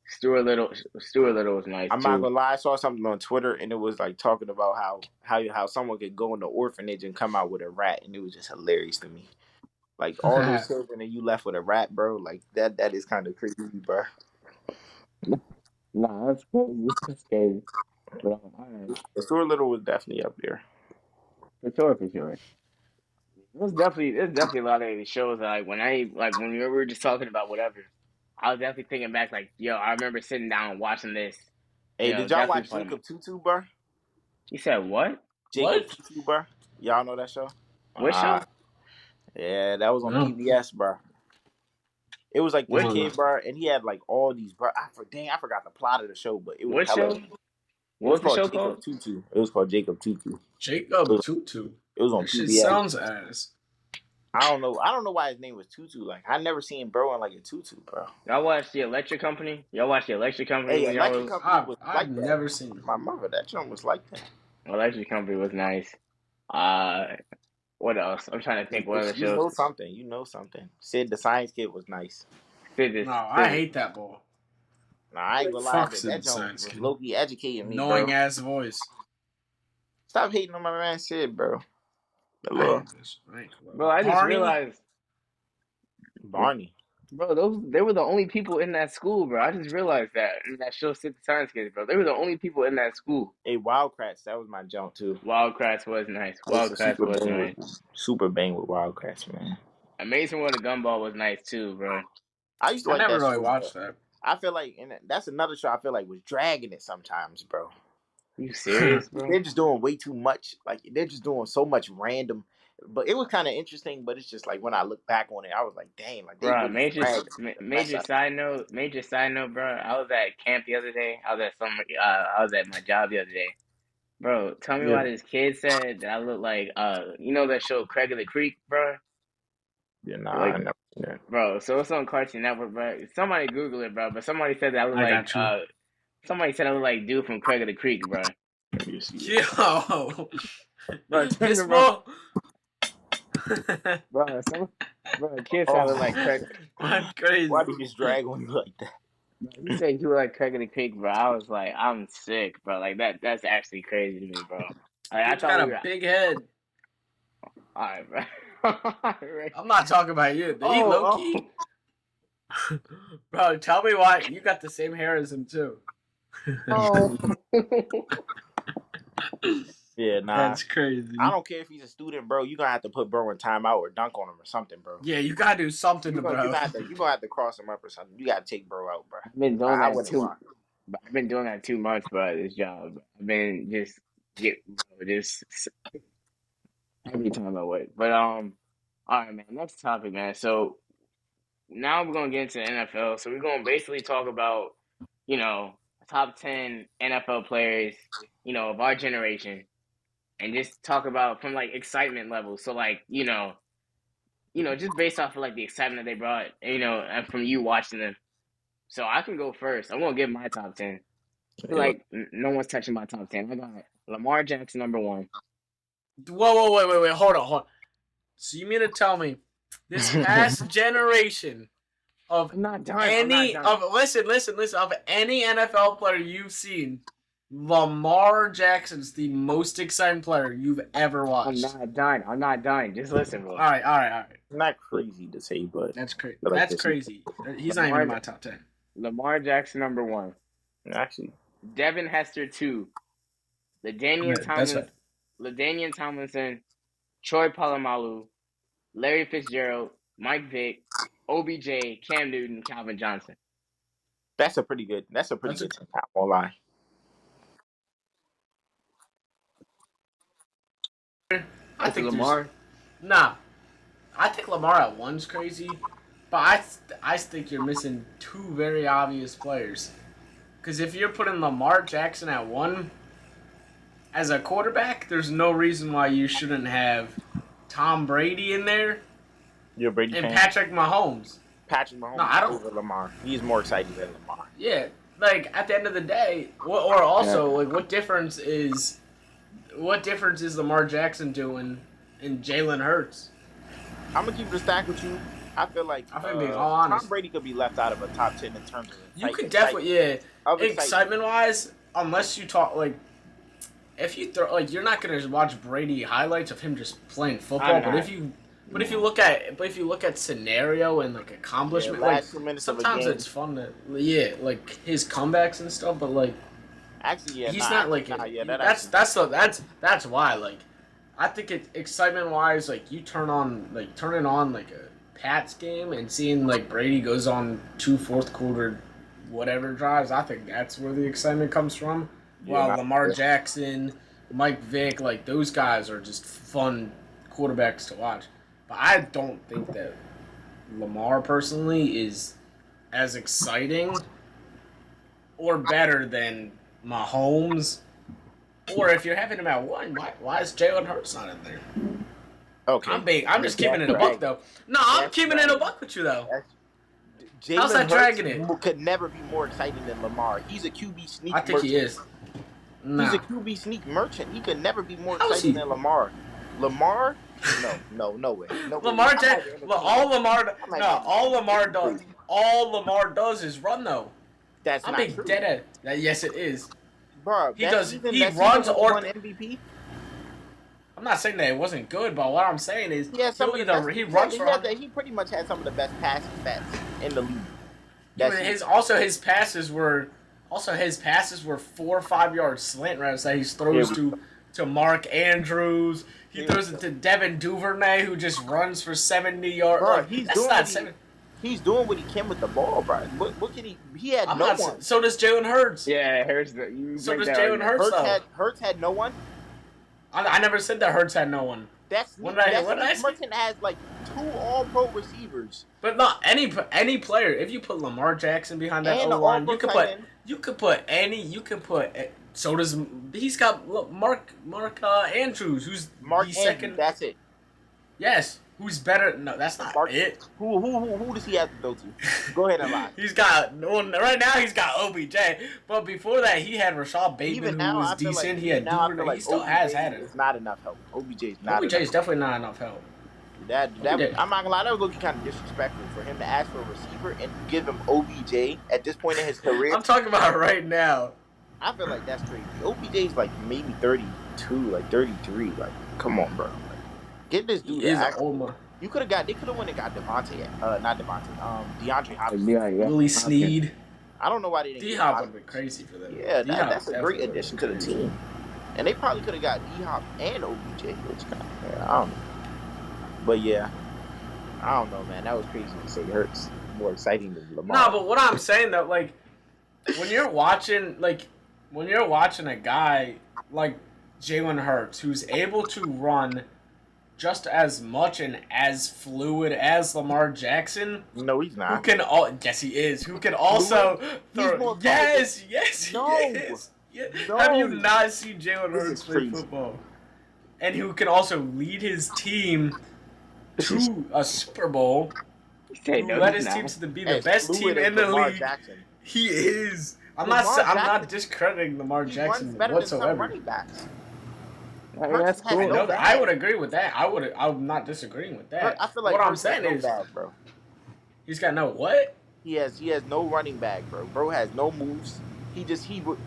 Stuart Little was nice I'm too. not gonna lie, I saw something on Twitter and it was like talking about how someone could go in the orphanage and come out with a rat, and it was just hilarious to me. Like all those children and you left with a rat, bro. Like that is kind of crazy, bro. Nah, that's crazy. That's crazy. But alright. Stuart Little was definitely up there. For sure. There's definitely a lot of shows that when we were just talking about whatever, I was definitely thinking back like, yo, I remember sitting down and watching this. Hey, did y'all watch Jacob Tutu, bro? You said what? Jacob Tutu, bro. Y'all know that show? What show? Yeah, that was on PBS, bro. It was like this kid, bro, and he had like all these, bro. I forgot the plot of the show, but it was what show? What was the show called? Tutu. It was called Jacob Tutu. Jacob Tutu. It was on That PBS. shit sounds ass. I don't know why his name was Tutu. Like I never seen bro in like a tutu, bro. Y'all watched the Electric Company? Y'all watched the Electric Company? Hey, Electric Company was like I've never seen it. My mother, that joint was like that. Electric Company was nice. What else? I'm trying to think what other shows. You know something. Sid the Science Kid was nice. I hate that boy. Nah, I ain't gonna lie. That joint was low-key educating me, annoying ass voice. Stop hating on my man Sid, bro. Bro, I just realized Barney. Bro, they were the only people in that school, bro. I just realized that in that show, Sid the Science Kids, bro. They were the only people in that school. Hey, Wildcrats, that was my jump too. Wildcrats was nice. Wildcrats was nice. Super bang with Wildcrats, man. Amazing World of Gumball was nice too, bro. I used to like never that really show, watched bro. that. I feel like, and that's another show I feel like was dragging it sometimes, bro. You serious, bro? They're just doing way too much. Like they're just doing so much random. But it was kind of interesting. But it's just like when I look back on it, I was like, "Damn!" Like, bro, major side note, bro. I was at camp the other day. I was at my job the other day, bro. Tell me why this kid said that I look like you know that show Craig of the Creek, bro. Yeah, nah, I never seen that. Bro, so it's on Cartoon Network, bro. Somebody Google it, bro. But somebody said that I look somebody said I look like dude from Craig of the Creek, bro. Yo, bro, this bro. bro, kids sounded like Craig. That's crazy. Why did you just drag on you like that? You said you were like Craig of the Creek, bro. I was like, I'm sick, bro. Like that's actually crazy to me, bro. Like, I got a big head. All right, bro. I'm not talking about you. He low key. Bro, tell me why you got the same hair as him too. Yeah, nah. That's crazy. I don't care if he's a student, bro. You gonna have to put bro in timeout or dunk on him or something, bro. Yeah, you gotta do something to bro. You gonna have to cross him up or something. You gotta take bro out, bro. I've been doing that 2 months, bro, at this job. I've been just every time I wait. But all right, man. Next topic, man. So now we're gonna get into the NFL. So we're gonna basically talk about, top 10 NFL players, of our generation, and just talk about from like excitement levels. So like, just based off of like the excitement that they brought, and from you watching them. So I can go first. I'm gonna give my top 10. I feel like no one's touching my top 10. I got Lamar Jackson number 1. Whoa, wait, hold on. So you mean to tell me this past generation of listen, of any NFL player you've seen, Lamar Jackson's the most exciting player you've ever watched? I'm not dying. Just listen, bro. All right. Not crazy to say, but that's crazy. That's crazy. He's not even in my top 10. Lamar Jackson number 1. Actually, Devin Hester 2. LaDainian Tomlinson, Troy Polamalu, Larry Fitzgerald, Mike Vick, OBJ, Cam Newton, Calvin Johnson. That's a pretty good 10. I won't lie. I think Lamar. Nah, I think Lamar at 1's crazy, but I think you're missing 2 very obvious players. Because if you're putting Lamar Jackson at 1 as a quarterback, there's no reason why you shouldn't have Tom Brady in there You're a Brady and fan? Patrick Mahomes. Patrick Mahomes No, I don't. over Lamar. He's more exciting than Lamar. Yeah, like at the end of the day, or also like what difference is Lamar Jackson doing in Jalen Hurts? I'm gonna keep the stack with you. I feel like being all honest, Tom Brady could be left out of a top 10 in terms of you could definitely excitement wise, unless you talk like if you throw like you're not gonna watch Brady highlights of him just playing football, but if you look at scenario and like accomplishment, like sometimes it's fun to like his comebacks and stuff, but like actually he's not like that's why like I think it excitement wise like you turning on like a Pats game and seeing like Brady goes on 2 fourth quarter whatever drives, I think that's where the excitement comes from. While Lamar Jackson, Mike Vick, like those guys are just fun quarterbacks to watch. But I don't think that Lamar personally is as exciting or better than Mahomes. Or if you're having him at 1, why is Jalen Hurts not in there? Okay. I'm just keeping it a buck though. No, I'm keeping it a buck with you though. How's that dragging it? Could never be more exciting than Lamar. He's a QB sneak. I think merchant. he is. Nah. He's a QB sneak merchant. He could never be more exciting than Lamar. Lamar? No way. Lamar all Lamar does is run though. That's not true. Dead at. Yes, it is. Bro, he runs or MVP. I'm not saying that it wasn't good, but what I'm saying is he runs for. He pretty much had some of the best passing stats in the league. His passes were 4 or 5 yard slant routes that he throws to Mark Andrews. He throws it to Devin Duvernay, who just runs for 70 yards. Bro, he's doing what he can with the ball, bro. What can he? He had no one. So does Jalen Hurts. Yeah, Hurts. So does Jalen Hurts. Hurts had no one. I never said that Hurts had no one. Merchant has like 2 All-Pro receivers. But not any player. If you put Lamar Jackson behind that O line, you could put any. So does he's got Mark Andrews, who's second. That's it. Yes, who's better? No, that's not it. Who does he have to go to? Go ahead and lie. He's got right now. He's got OBJ, but before that, he had Rashad Bateman, who was decent. He had Duvernay. He still has had it. It's not enough help. OBJ is definitely not enough help. I'm not gonna lie. That would be kind of disrespectful for him to ask for a receiver and give him OBJ at this point in his career. I'm talking about right now. I feel like that's crazy. OBJ's like maybe 32, like 33. Like, come on, bro. Like, get this dude. You could have got. They could have went and got DeAndre Hopkins. Willie Snead. I don't know why they didn't. D-Hop would have been crazy for them. Yeah, that's a great addition to the team. And they probably could have got D-Hop and OBJ, which kind of, I don't know. But yeah, I don't know, man. That was crazy to say Hurts more exciting than Lamar. No, but what I'm saying though, like when you're watching a guy like Jalen Hurts who's able to run just as much and as fluid as Lamar Jackson. No, he's not. Yes, he is. Who can also throw? Yes, he is. Yeah. No. Have you not seen Jalen Hurts play football? And who can also lead his team to a Super Bowl? Led his team to be the best team in the league. Jackson. He is. I'm not discrediting Lamar Jackson whatsoever. That's cool. I would agree with that. I'm not disagreeing with that. I feel like what I'm saying is, bro. He's got no what? He has no running back, bro. Bro has no moves.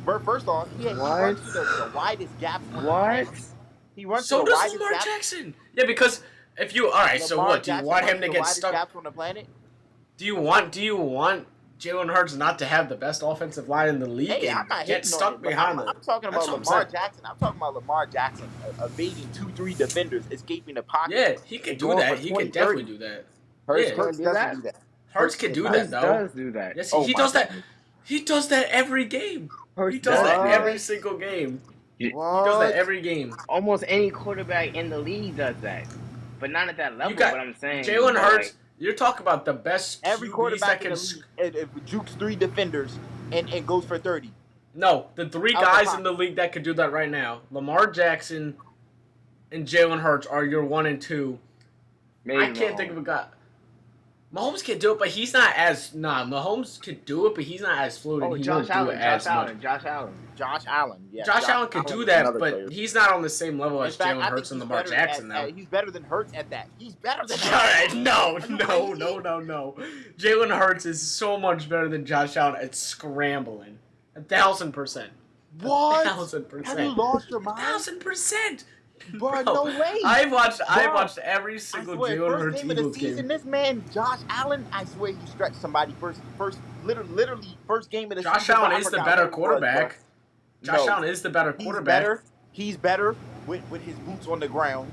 First off, he runs to the widest gaps. What? He runs so to the widest Lamar gaps. Jackson. Yeah, because if you so what? Do you want him to get stuck? Gaps on the planet? Do you want Jalen Hurts not to have the best offensive line in the league and get stuck behind them? I'm talking about Lamar Jackson. I'm talking about Lamar Jackson evading 2-3 defenders, escaping the pocket. Yeah, he could do that. He could definitely do that. Hurts doesn't do that. Hurts can do that, though. Does do that. Yes, he does that. He does that every game. He does that every single game. He does that every game. Almost any quarterback in the league does that, but not at that level. What I'm saying, Jalen Hurts. You're talking about the best. Every quarterback in the league jukes 3 defenders and goes for 30. No, the 3 guys in the league that could do that right now: Lamar Jackson and Jalen Hurts are your 1 and 2. Maybe I can't think of a guy. Mahomes can do it, but he's not as Mahomes could do it, but he's not as fluid. Oh, And he Josh won't do Allen, it Josh as Allen, much. Josh Allen. Josh Allen. Yeah, Josh Allen could do is that, another but player. he's not on the same level In as fact, Jalen I Hurts think and he's Lamar better Jackson. Though he's better than Hurts at that. He's better than all Hurts. right, no. Jalen Hurts is so much better than Josh Allen at scrambling. 1,000%. What? 1,000%. Have you lost your mind? 1,000%. Bro, no way. I watched every single Jalen first Hurts game of the Eagles season, game. this man, Josh Allen, I swear he stretched somebody literally first game of the season. Josh Allen is the better quarterback. Josh Allen is the better quarterback. He's better with his boots on the ground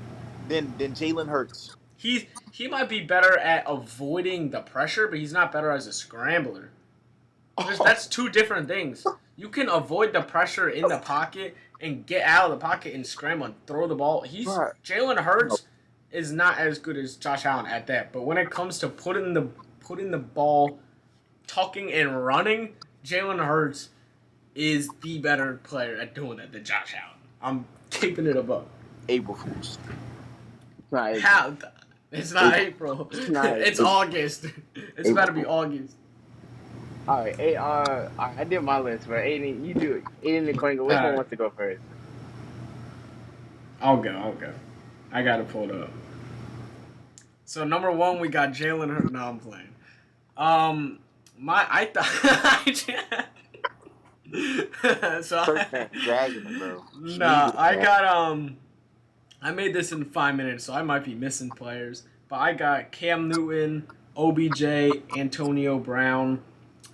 than Jalen Hurts. He might be better at avoiding the pressure, but he's not better as a scrambler. That's two different things. You can avoid the pressure in the pocket and get out of the pocket and scramble and throw the ball. Jalen Hurts is not as good as Josh Allen at that. But when it comes to putting the ball, tucking and running, Jalen Hurts is the better player at doing that than Josh Allen. I'm keeping it above. April Fools. How? It's not April. It's August. It's about to be August. All right, hey, I did my list, but Aiden, you do it. Aiden and Kwengo, which one wants to go first? I'll go. I got it pulled up. So number 1, we got Jalen Hurts. No, I'm playing. I made this in 5 minutes, so I might be missing players. But I got Cam Newton, OBJ, Antonio Brown.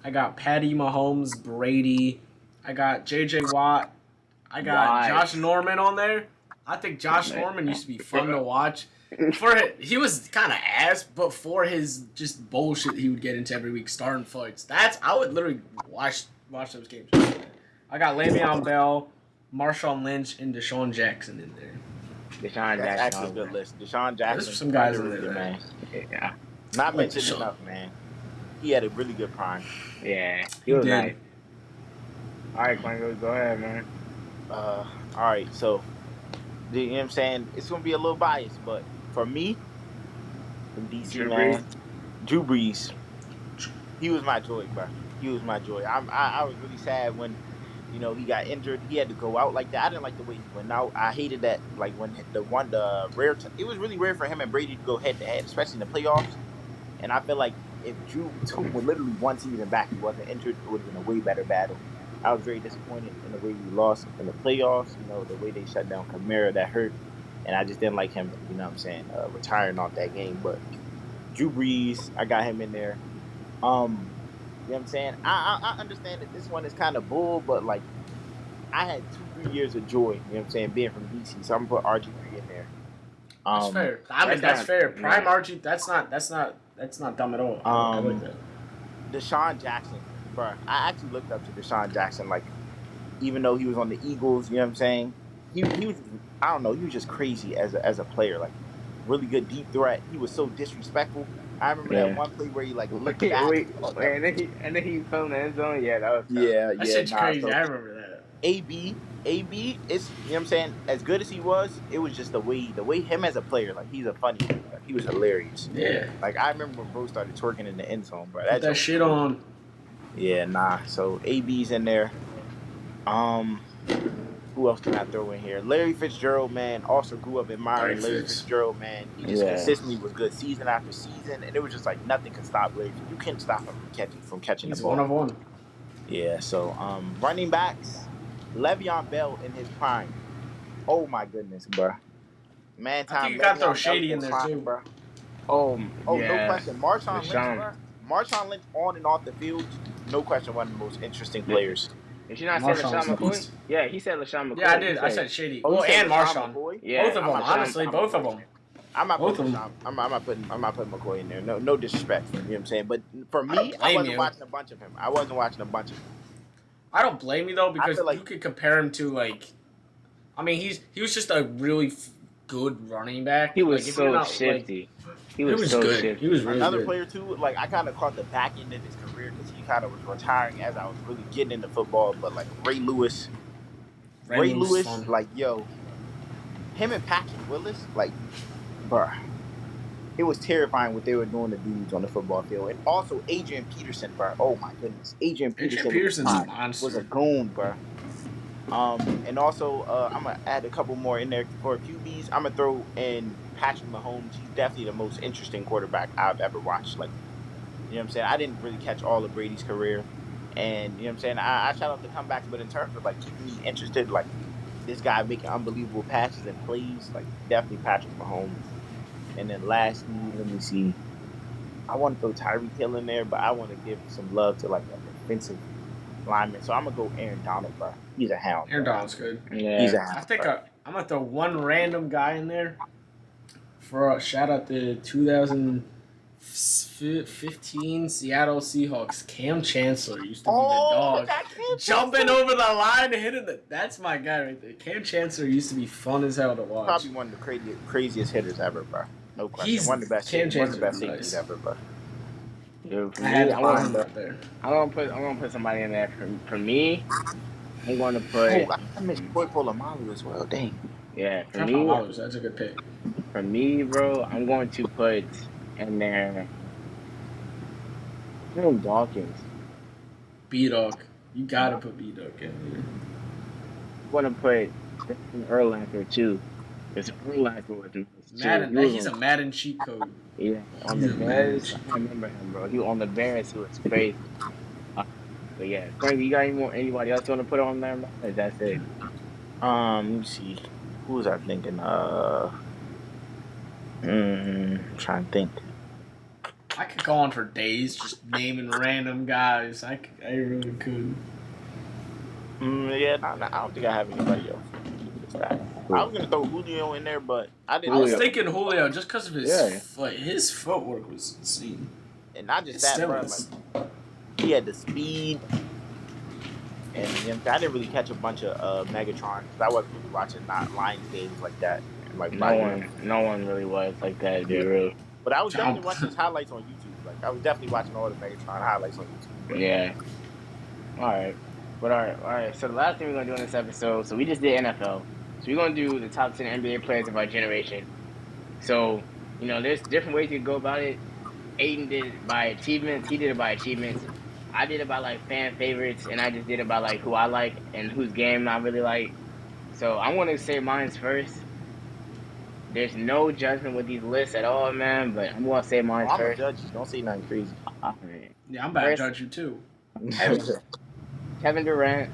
I got Patty Mahomes, Brady. I got J.J. Watt. I got Josh Norman on there. I think Josh Norman used to be fun to watch. He was kind of ass, but for his just bullshit he would get into every week, starting fights. I would literally watch those games. I got Le'Veon Bell, Marshawn Lynch, and Deshaun Jackson in there. Deshaun Jackson. That's actually a good list. Deshaun Jackson. There's some guys in there, man. Yeah. Not mentioned enough, man. He had a really good prime. Yeah, he was nice. All right, Kwengo, go ahead, man. All right, so, you know what I'm saying? It's going to be a little biased, but for me, from DC, man, Drew Brees, he was my joy, bro. He was my joy. I was really sad when, you know, he got injured. He had to go out like that. I didn't like the way he went out. I hated that, like, when it was really rare for him and Brady to go head-to-head, especially in the playoffs. And I feel like if Drew took literally one season back, he wasn't injured, it would have been a way better battle. I was very disappointed in the way we lost in the playoffs, you know, the way they shut down Kamara, that hurt. And I just didn't like him, you know what I'm saying, retiring off that game. But Drew Brees, I got him in there. You know what I'm saying? I understand that this one is kind of bull, but, like, I had 2-3 years of joy, you know what I'm saying, being from DC. So I'm going to put RG3 in there. That's fair. That's fair. Prime RG, that's not dumb at all. I like that. Deshaun Jackson, bro. I actually looked up to Deshaun Jackson, like, even though he was on the Eagles, you know what I'm saying? He was, I don't know, he was just crazy as a player, like, really good deep threat. He was so disrespectful. I remember that one play where he, like, looked back. And then he fell in the end zone. Yeah, that was tough. That shit's crazy. So, I remember that. AB is, you know what I'm saying, as good as he was, it was just the way him as a player, like, he's a funny dude. Like, he was hilarious. Yeah. Like, I remember when bro started twerking in the end zone, bro. Put that shit on. Yeah, nah. So AB's in there. Who else can I throw in here? Larry Fitzgerald, man, also grew up admiring Larry Fitzgerald, man. He just consistently was good season after season, and it was just like nothing could stop Larry. You couldn't stop him from catching the ball. He's 1-of-1. Yeah, so running backs, Le'Veon Bell in his prime. Oh my goodness, bro. Man, I think you got to throw Shady in there too, bro. No question. Marshawn Lynch, bro. Marshawn Lynch on and off the field, no question, one of the most interesting players. Did you not say LaShawn McCoy? Yeah, he said LaShawn McCoy. Yeah, I did. I said Shady. And Marshawn. Yeah, both of them. Honestly, both of them. I'm not putting McCoy in there. No disrespect. You know what I'm saying? But for me, I wasn't watching a bunch of him. I don't blame you though, because you could compare him to, like, I mean, he was just a really good running back. He was so shifty. He was so good. shifty. He was really Another good. player too. Like, I kind of caught the back end of his career because he kind of was retiring as I was really getting into football. But like Ray Lewis, like, yo, him and Patrick Willis, like, bruh, it was terrifying what they were doing to dudes on the football field. And also Adrian Peterson, bro. Oh my goodness, Adrian Peterson's a Peterson monster. was a goon, bro. And also I'm gonna add a couple more in there for QBs. I'm gonna throw in Patrick Mahomes. He's definitely the most interesting quarterback I've ever watched. Like, you know what I'm saying? I didn't really catch all of Brady's career, and you know what I'm saying. I shout out the comebacks, but in terms of like keeping me interested, like this guy making unbelievable passes and plays, like definitely Patrick Mahomes. And then lastly, let me see. I want to throw Tyreek Hill in there, but I want to give some love to like a defensive lineman. So I'm gonna go Aaron Donald, bro. He's a hound. Aaron Donald's good. Yeah. He's a hound. I think I'm gonna throw one random guy in there for a shout out to 2015 Seattle Seahawks. Cam Chancellor used to be the dog, jumping over the line and hitting it. That's my guy right there. Cam Chancellor used to be fun as hell to watch. Probably one of the craziest hitters ever, bro. No question. One of the best safeties ever, bro. Dude, for I me, had to I'm put him up there. gonna put somebody in there. For me, I'm gonna put. Oh, I missed Boy Polamalu as well. Dang. Yeah, for Trevor me, Lawrence, that's a good pick. for me, bro, I'm going to put in there. Dawkins. B-Dog. You gotta put B-Dog in there. I'm gonna put Urlacher too. Because Urlacher was nice. Madden, he's a Madden cheat code. Yeah, on the Bears, I remember him, bro. He on the Bears, he was crazy. But yeah, Frank, you got anybody else you want to put on there? Or that's it. Let me see. Who was I thinking? Trying to think. I could go on for days just naming random guys. I really could. Yeah, I don't think I have anybody else. I was gonna throw Julio in there, but I didn't. I was thinking Julio just because of his footwork was insane. And not just that, bro. Like, he had the speed, and I didn't really catch a bunch of Megatron because I wasn't really watching Lions games like that. And, like no one really was like that, dude. Really. But I was definitely watching his highlights on YouTube. Like I was definitely watching all the Megatron highlights on YouTube. Bro. Yeah. All right. But all right. So the last thing we're gonna do in this episode, so we just did NFL. So we're gonna do the top 10 NBA players of our generation. So, there's different ways you can go about it. Aiden did it by achievements. He did it by achievements. I did it by like fan favorites, and I just did it by like who I like and whose game I really like. So I'm gonna say mine's first. There's no judgment with these lists at all, man. But I'm gonna say mine's first. I'm a judge. Don't say nothing crazy. Right. Yeah, I'm about to judge you too. Kevin Durant.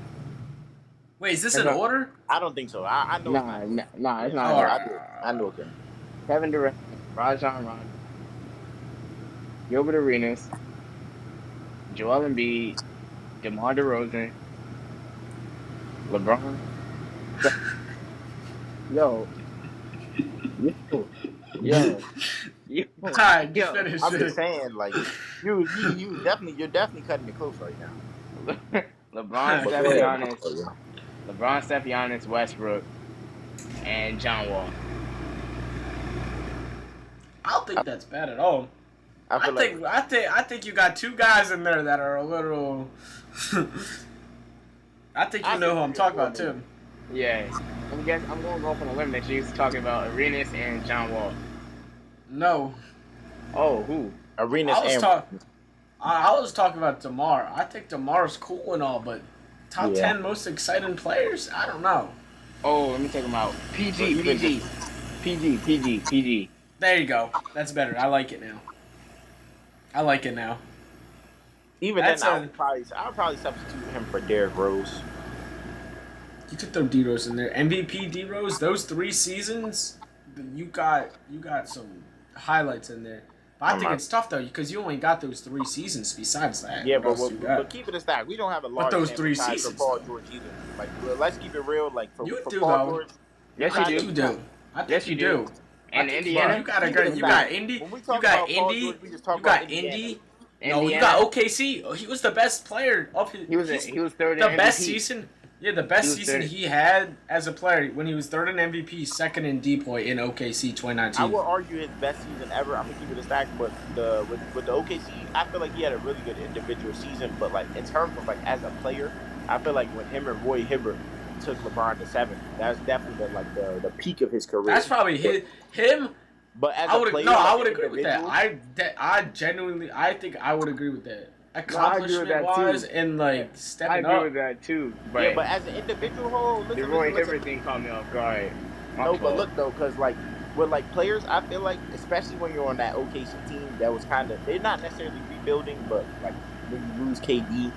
Wait, is this in order? I don't think so. I know. Nah, it's not. I know it. Kevin Durant, Rajon Rondo, Gilbert Arenas, Joel Embiid, DeMar DeRozan, LeBron. Yo. Alright, finish I'm it. just saying, like, you're definitely cutting it close right now. LeBron, Steph Giannis, Westbrook, and John Wall. I don't think that's bad at all. I think you got two guys in there that are a little. I think you know who I'm talking about too. Yeah, I'm going to go up on a limb that she's talking about Arenas and John Wall. No. Oh, who? Arenas I was talking about DeMar. I think DeMar's cool and all, but top 10 most exciting players? I don't know. Oh, let me take him out. PG. There you go. That's better. I like it now. Even then, I would probably substitute him for Derrick Rose. You could throw D-Rose in there. MVP D-Rose, those 3 seasons, you got some highlights in there. But I think it's tough, though, because you only got those 3 seasons besides that. Yeah, but keep it a stack. We don't have a large those 3 seasons for Paul George either. Like, let's keep it real. Like, for do, Paul George. Yes, you do. I think you do. And Indiana, you got Indy. You got Indy. No, you got OKC. Oh, he was the best player of his. He was third in MVP. The best season. Yeah, the best season he had as a player when he was third in MVP, second in DPOY in OKC 2019. I would argue his best season ever. I'm gonna keep it a stack, but with the OKC, I feel like he had a really good individual season. But like in terms of like as a player, I feel like when him and Roy Hibbert took LeBron to 7, that was definitely the peak of his career. That's probably him But as I a would player, no, I like would an agree with that. individual, I genuinely, I think I would agree with that. No, I agree with Accomplishment that wise too. and like I stepping agree up. with that too. yeah. But But as an individual, the Roy Hibbert thing caught me off guard. My no. But fault. look though, because like with like players, I feel like especially when you're on that OKC team, that was kind of they're not necessarily rebuilding, but like when you lose KD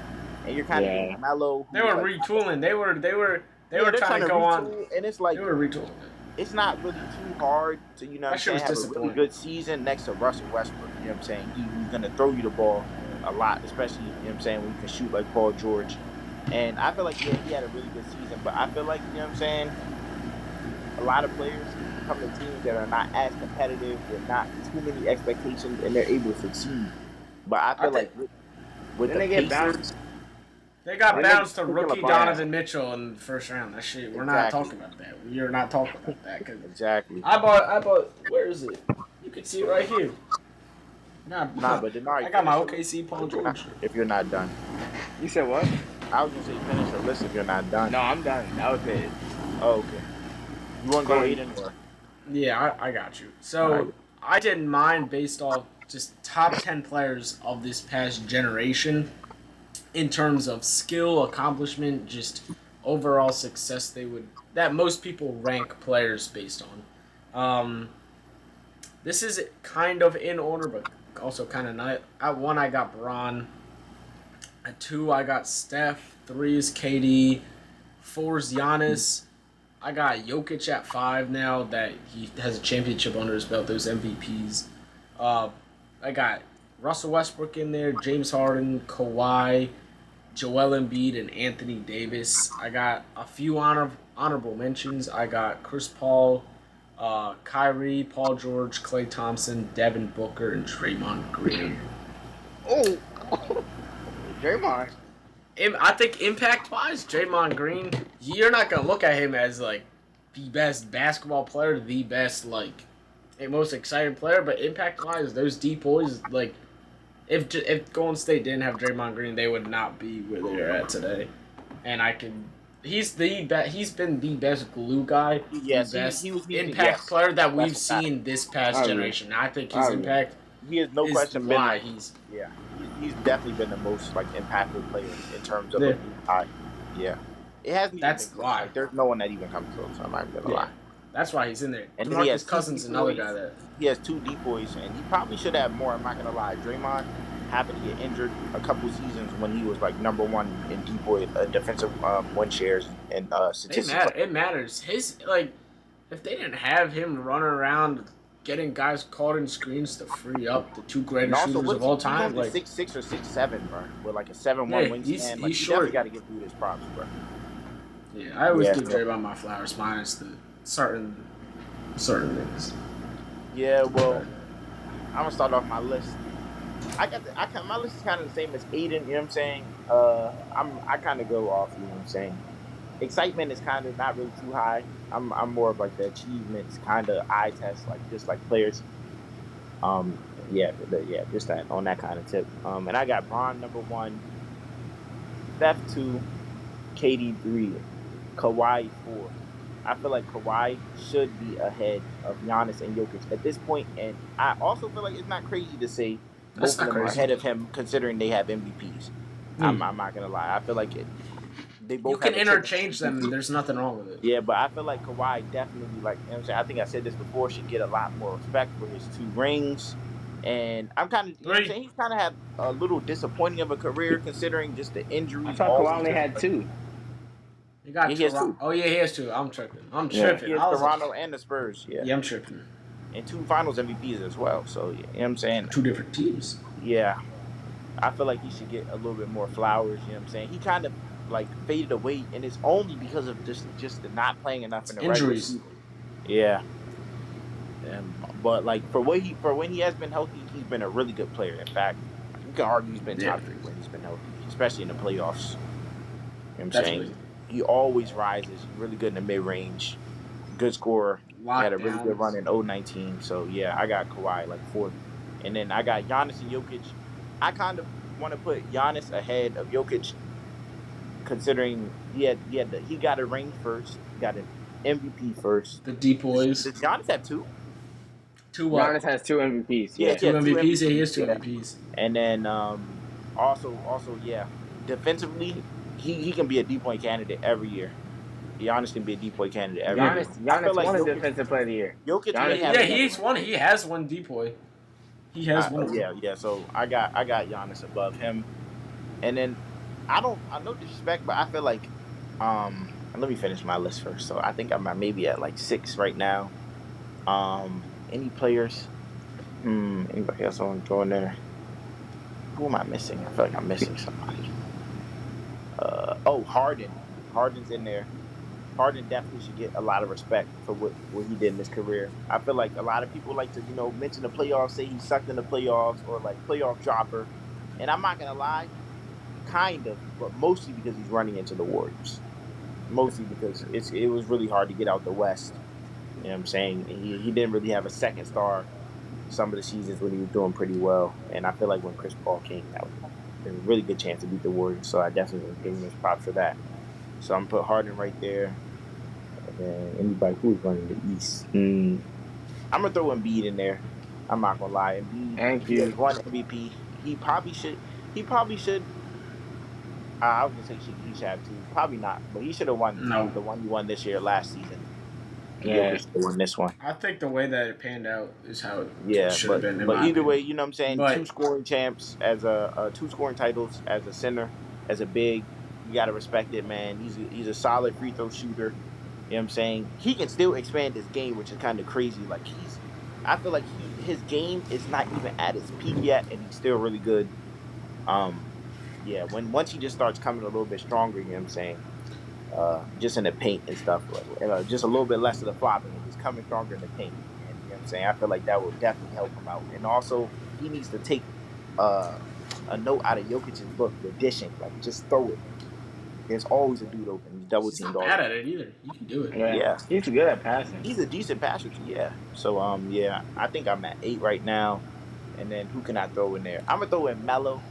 and you're kind of Yeah. getting Melo, They who's were like retooling. They were yeah, they're trying trying to to go on. retool, and it's They like were retooling. it's not really too hard to, you know what That I'm shit saying, was have a really disappointing. good season next to Russell Westbrook. You know what I'm saying? He's going to throw you the ball a lot, especially, you know what I'm saying, when you can shoot like Paul George. And I feel like, yeah, he had a really good season, but I feel like, you know what I'm saying, a lot of players come to teams that are not as competitive with not too many expectations, and they're able to succeed. But I feel like with Then the they get Pacers, bounced. They got Then bounced to they rookie apart. Donovan Mitchell in the first round. That shit, we're not Exactly. talking about that. We're not talking about that. Cause exactly. I bought. Where is it? You can see it right here. Nah, but Dinari, I got my finish OKC Paul if you're not- George. if you're not done. You said what? I was going to say finish the list if you're not done. No, I'm done. That was it. Oh, okay. You want to go Aiden or? Yeah, I got you. So Alright. I didn't mind based off just top 10 players of this past generation in terms of skill, accomplishment, just overall success that most people rank players based on. This is kind of in order, but also kind of not. At 1, I got Braun. At 2, I got Steph. 3 is KD. 4 is Giannis. I got Jokic at 5 now that he has a championship under his belt, those MVPs. I got Russell Westbrook in there, James Harden, Kawhi, Joel Embiid, and Anthony Davis. I got a few honorable mentions. I got Chris Paul, Kyrie, Paul George, Klay Thompson, Devin Booker, and Draymond Green. Oh, Draymond. I think impact-wise, Draymond Green, you're not going to look at him as, like, the best basketball player, the best, like, most exciting player, but impact-wise, those deep boys, like, if Golden State didn't have Draymond Green, they would not be where they're at today. And he's been the best glue guy, Yes, the best he was impact player that we've That's a fact. seen this past I generation. I think his impact He has no is question been why like, he's he's definitely been the most like impactful player in terms of Yeah. a blue eye. Yeah, it hasn't. even That's been close. why. Like, there's no one that even comes close. I'm not gonna lie. That's why he's in there. And then he has DeMarcus two Cousins, another decoys. guy that. He has 2 decoys, and he probably should have more. I'm not gonna lie. Draymond happened to get injured a couple seasons when he was like number 1 in decoy defensive win shares and statistics. It matters. His if they didn't have him running around getting guys caught in screens to free up the 2 And greatest also, shooters of all time, he's only like 6'6" or 6'7", bro, with like a 7'1" Yeah, wingspan. he's Like, you short. definitely got to give dude his props, bro. yeah, I always Yeah, give so- Draymond my flowers minus the certain things. Yeah, well, I'm gonna start off my list. My list is kind of the same as Aiden. You know what I'm saying? I kind of go off. You know what I'm saying? Excitement is kind of not really too high. I'm more of like the achievements kind of eye test, like just like players. Just that on that kind of tip. And I got Braun number 1, Steph 2, KD 3, Kawhi 4. I feel like Kawhi should be ahead of Giannis and Jokic at this point, and I also feel like it's not crazy to say That's both of not them are crazy. ahead of him, considering they have MVPs. I'm not gonna lie. I feel like they both You can have a triple interchange them, and there's nothing wrong with it. Yeah, but I feel like Kawhi definitely, like, you know what I'm saying, I think I said this before, should get a lot more respect for his 2 rings. And I'm kind of, you know what I'm saying, he's kind of had a little disappointing of a career considering just the injuries. I thought all Kawhi these only different- had 2. You got he has Toronto. 2. Oh yeah, he has 2. I'm tripping. He I has was Toronto and the Spurs, yeah, I'm tripping. and 2 Finals MVPs as well. So, you know what I'm saying? 2 different teams. Yeah, I feel like he should get a little bit more flowers. You know what I'm saying? He kind of like faded away, and it's only because of just the not playing enough in the regular Injuries. season. Yeah. But like for when he has been healthy, he's been a really good player. In fact, you can argue he's been top 3 when he's been healthy, especially in the playoffs. You know what I'm Definitely. saying? He always rises. Really good in the mid range. Good scorer. Had a really good run in 0-19. So yeah, I got Kawhi like 4th, and then I got Giannis and Jokic. I kind of want to put Giannis ahead of Jokic, considering he got a ring first, got an MVP first. The deep boys. Does Giannis have 2? Two what? Giannis has 2 MVPs. Yeah, Yeah. Two yeah, two MVPs. Yeah, he is two Yeah. MVPs. And then also yeah, defensively, he can be a D-point candidate every year. Giannis can be a D-point candidate every Yeah. year. I feel Giannis like won a Jokic, Defensive Player of the Year. Jokic may Giannis have Yeah, won it. he's one. He has one depoy. He has one. Yeah. So I got Giannis above him, and then I no disrespect, but I feel like let me finish my list first. So I think I'm maybe at like 6 right now. Any players? Anybody else I want to throw in there? Who am I missing? I feel like I'm missing somebody. Harden. Harden's in there. Harden definitely should get a lot of respect for what he did in his career. I feel like a lot of people like to, mention the playoffs, say he sucked in the playoffs or like playoff dropper. And I'm not gonna lie, kind of, but mostly because he's running into the Warriors. Mostly because it was really hard to get out the West. You know what I'm saying? He didn't really have a second star some of the seasons when he was doing pretty well. And I feel like when Chris Paul came, there was a really good chance to beat the Warriors. So I definitely would give him his props for that. So I'm gonna put Harden right there. And then anybody who's running the East. I'm gonna throw Embiid in there. I'm not gonna lie. Embiid, Thank he you. has one MVP. He probably should. I was gonna say he should have 2. Probably not, but he should have won the one he won this year, last season. Yeah. Jokic should have won this one. I think the way that it panned out is how Yeah, it should have been. but either way, you know what I'm saying. But 2 scoring champs as a 2 scoring titles as a center, as a big. You gotta respect it, man. He's a solid free throw shooter. You know what I'm saying? He can still expand his game, which is kind of crazy. Like I feel like his game is not even at its peak yet, and he's still really good. Yeah, once he just starts coming a little bit stronger, you know what I'm saying? Just in the paint and stuff, like, just a little bit less of the flopping, and just coming stronger in the paint. And you know what I'm saying? I feel like that will definitely help him out. And also, he needs to take a note out of Jokic's book, the dishing. Like, just throw it. There's always a dude open. He's double teamed. He's not bad at it either. He can do it. Yeah. He's good at passing. He's a decent passer too. Yeah. So yeah, I think I'm at 8 right now. And then who can I throw in there? I'm gonna throw in Melo.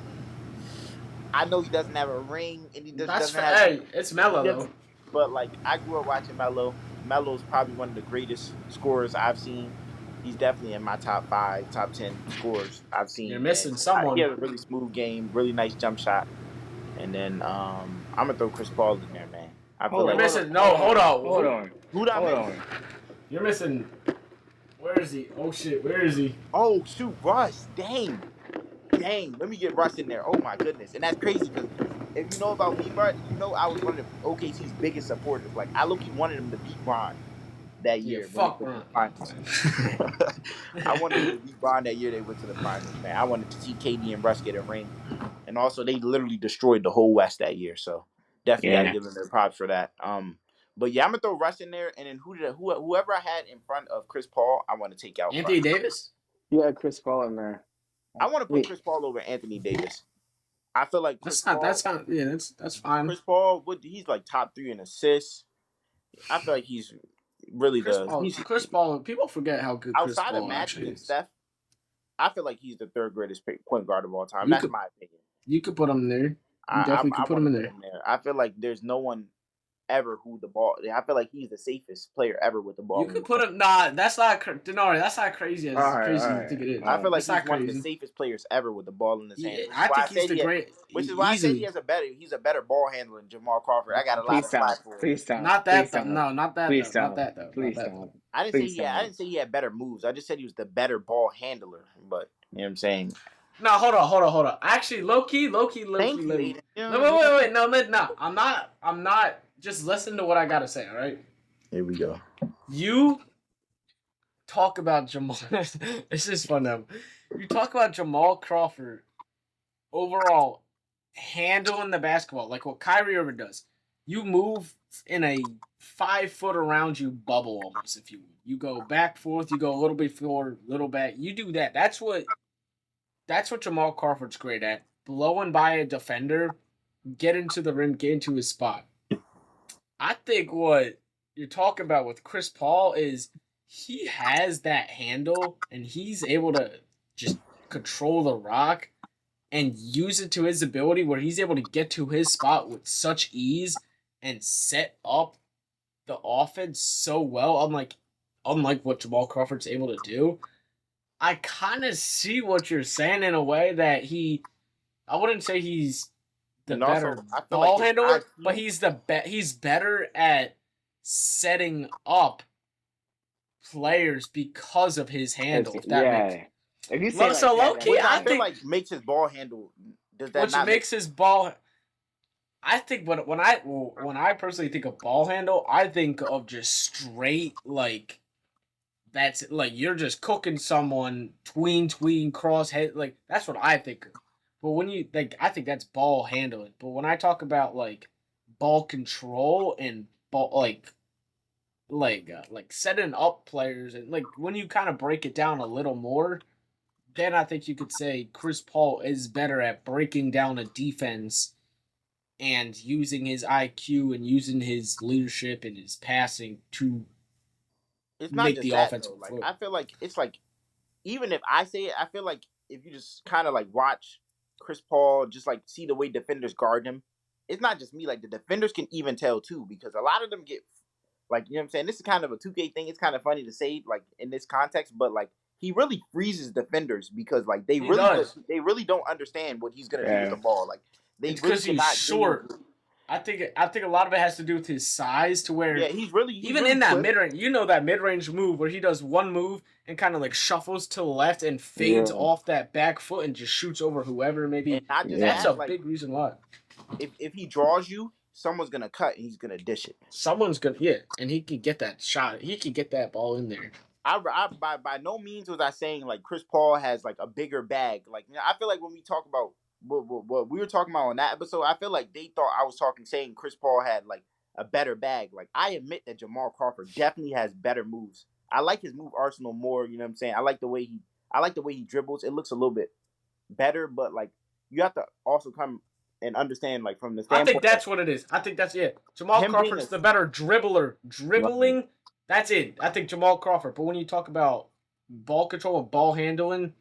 I know he doesn't have a ring, and he doesn't have. Hey, it's Melo though. But like, I grew up watching Melo. Melo's probably one of the greatest scorers I've seen. He's definitely in my top 5, top 10 scorers I've seen. You're missing someone. He has a really smooth game, really nice jump shot. And then I'm gonna throw Chris Paul in there, man. Hold on. Who I miss? You're missing. Where is he? Oh shit, where is he? Oh shoot, Russ. Dang. Let me get Russ in there. Oh my goodness. And that's crazy because if you know about me, bro, you know I was one of OKC's biggest supporters. Like, I look, wanted him to beat Bron that year. Yeah, fuck Bron. I wanted him to beat Bron that year they went to the finals, man. I wanted to see KD and Russ get a ring. And also, they literally destroyed the whole West that year. So definitely got to give them their props for that. But yeah, I'm gonna throw Russ in there, and then whoever I had in front of Chris Paul, I want to take out. Anthony Davis. Yeah, Chris Paul in there. I want to put Chris Paul over Anthony Davis. I feel like that's fine. Chris Paul, he's like top 3 in assists. I feel like he's really Chris Paul. People forget how good Chris Paul outside of Magic actually and is. Steph. I feel like he's the 3rd greatest point guard of all time. That's my opinion. You could put him there. You definitely could put him in there. I feel like there's no one ever who the ball. I feel like he's the safest player ever with the ball. You could put him. Nah, that's not Dinari. That's not crazy as crazy as you think it is. I feel like he's one of the safest players ever with the ball in his hand. I think he's the great. Which is why I say he's a better ball handler than Jamal Crawford. I got a lot of slack for it. Please stop. Not that though. No, not that. Please Not that though. Please stop. I didn't say he had better moves. I just said he was the better ball handler. But you know what I'm saying. No, hold on. Actually, low key. Thank you. Wait. No. I'm not. Just listen to what I gotta say. All right. Here we go. You talk about Jamal. It's just fun though. You talk about Jamal Crawford overall handling the basketball like what Kyrie Irving does. You move in a 5 foot around you bubble almost. If you go back forth, you go a little bit forward, little back. You do that. That's what Jamal Crawford's great at. Blowing by a defender, get into the rim, get into his spot. I think what you're talking about with Chris Paul is he has that handle and he's able to just control the rock and use it to his ability where he's able to get to his spot with such ease and set up the offense so well, unlike what Jamal Crawford's able to do. I kind of see what you're saying in a way that I wouldn't say he's the And also, better I feel like ball his handler, but IQ. he's better at setting up players because of his handle. If that makes Yeah. If you say it like so that, low that key, Which makes I I sense. feel think like makes his ball handle. Does that which not make makes his ball. I think when I personally think of ball handle, I think of just straight like that's like you're just cooking someone tween cross head like that's what I think of. But when you like I think that's ball handling. But when I talk about like ball control and ball like setting up players and like when you kind of break it down a little more, then I think you could say Chris Paul is better at breaking down a defense and using his IQ and using his leadership and his passing to it's not make just the that offense though. go Like forward. I feel like it's like even if I say it, I feel like if you just kind of like watch Chris Paul, just like see the way defenders guard him, it's not just me. Like the defenders can even tell too, because a lot of them get like you know what I'm saying. This is kind of a 2K thing. It's kind of funny to say like in this context, but like he really freezes defenders because like He does. they really don't understand what he's gonna do with the Yeah. ball. Like they It's really because he's cannot gauge. short. I think a lot of it has to do with his size to Yeah, where he's even really in that quick. mid range, you know that mid range move where he does one move and kind of like shuffles to the left and fades Yeah. off that back foot and just shoots over whoever. And Maybe not just Yeah. that's that, a like big reason why if he draws you, someone's gonna cut and he's gonna dish it. someone's gonna and he can get that shot. He can get that ball in there. I by no means was I saying like Chris Paul has like a bigger bag. Like you know, I feel like when we talk about what we were talking about on that episode, I feel like they thought I was talking saying Chris Paul had like a better bag. Like I admit that Jamal Crawford definitely has better moves. I like his move arsenal more. You know what I'm saying? I like the way he dribbles. It looks a little bit better, but like you have to also come and understand like from the I think standpoint of that's what it is. I think that's it. Jamal him being Crawford's the better dribbler. like, Dribbling, that's it. I think Jamal Crawford. But when you talk about ball control and ball handling,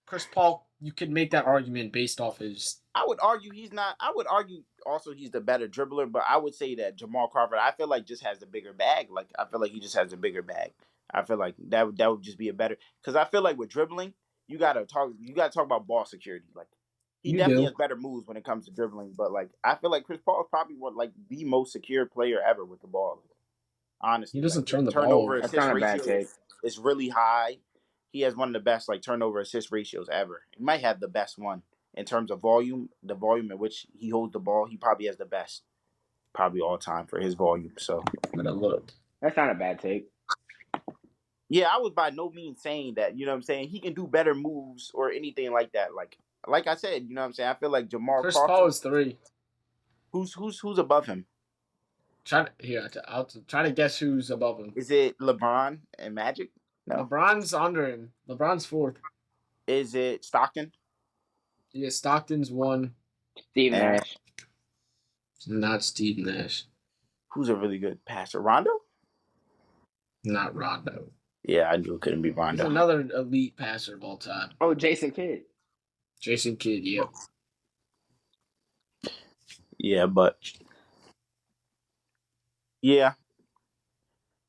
Chris Paul, you could make that argument based off his. I would argue he's not. I would argue also he's the better dribbler, but I would say that Jamal Crawford, I feel like just has the bigger bag. Like I feel like he just has a bigger bag. I feel like that would just be a better because I feel like with dribbling, you gotta talk about ball security. Like he You definitely has do. better moves when it comes to dribbling, but like I feel like Chris Paul is probably one like the most secure player ever with the ball. He Honestly, like doesn't his turn the ball turnover over. That's assist not a bad ratio take. is really high. He has one of the best like turnover assist ratios ever. He might have the best one in terms of volume. The volume in which he holds the ball, he probably has the best, probably all time for his volume. So I'm gonna look. That's not a bad take. yeah, I was by no means saying that. You know what I'm saying? He can do better moves or anything like that. Like I said, you know what I'm saying? I feel like Jamal Chris Paul Crawford. is 3. Who's above him? I'll try to guess who's above him. Is it LeBron and Magic? No. LeBron's under him. LeBron's 4th. Is it Stockton? Yeah, Stockton's 1. Steve And Nash. Not Steve Nash. who's a really good passer? Rondo? Not Rondo. Yeah, I knew it couldn't be He's Rondo. another elite passer of all time. Oh, Jason Kidd. Jason Kidd, yep. Yeah, but yeah.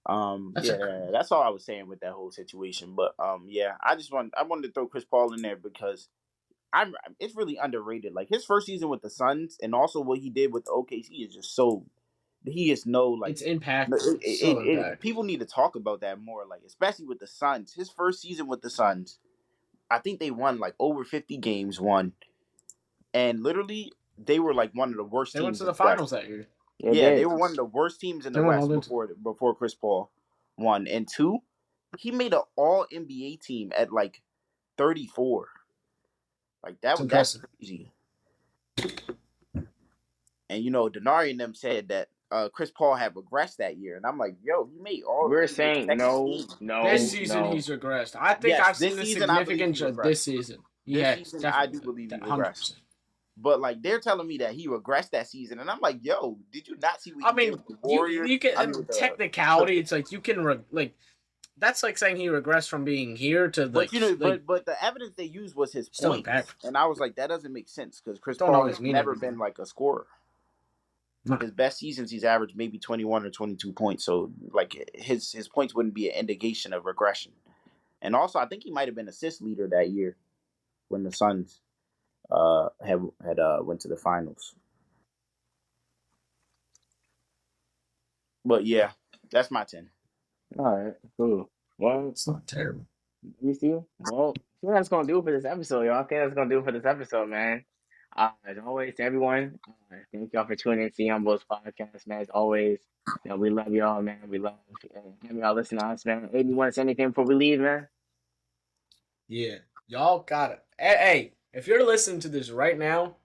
That's all I was saying with that whole situation. But yeah, I wanted to throw Chris Paul in there because it's really underrated. Like his first season with the Suns and also what he did with the OKC is just so he is no like It's impactful. people need to talk about that more, like especially with the Suns. His first season with the Suns, I think they won like over 50 games, and literally they were like one of the worst They teams. went to the finals that year. Yeah, they were one of the worst teams in the They went West all before Chris Paul won. And 2, he made an All NBA team at like 34. Like that's impressive. crazy. And you know, Dinari and them said that Chris Paul had regressed that year, and I'm like, yo, he made all. We're saying no. This season he's regressed. I think Yes, I've seen the significance of this season. This season, I do believe he regressed. But like they're telling me that he regressed that season, and I'm like, yo, did you not see what he did with the Warriors? You can technicality. It's like you can that's like saying he regressed from being here to like. But the evidence they used was his points, and I was like, that doesn't make sense because Chris Paul has never been like a scorer. His best seasons, he's averaged maybe 21 or 22 points. So like his points wouldn't be an indication of regression. And also, I think he might have been assist leader that year when the Suns had went to the finals. But yeah, that's my 10. All right, cool. Well, It's not terrible. you see? Well, I think that's gonna do it for this episode, y'all. I think that's gonna do it for this episode, man. As always, to everyone, thank y'all for tuning in to Youngbouls Podcast, man. As always, we love y'all, man. We love having y'all listen to us, man. Aiden, you want to say anything before we leave, man? Yeah, y'all got it. Hey, if you're listening to this right now,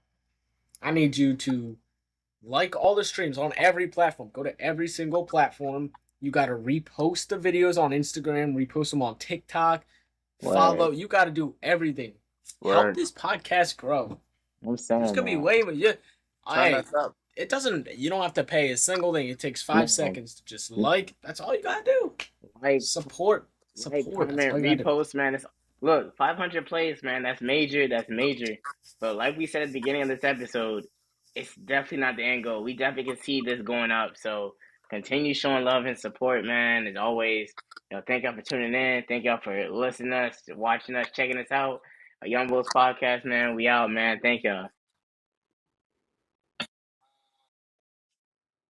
I need you to like all the streams on every platform. Go to every single platform. You got to repost the videos on Instagram, repost them on TikTok, follow. Word. You got to do everything. Word. Help this podcast grow. I'm saying, There's gonna be man. way more. Yeah, Turn us up. it doesn't. You don't have to pay a single thing. It takes 5 seconds to just like. That's all you gotta do. Like, Support. like, comment, repost, man. Look, 500 plays, man. That's major. That's major. But like we said at the beginning of this episode, it's definitely not the end goal. We definitely can see this going up. So continue showing love and support, man. As always, thank y'all for tuning in. Thank y'all for listening to us, watching us, checking us out. A Youngbouls Podcast, man. We out, man. Thank y'all.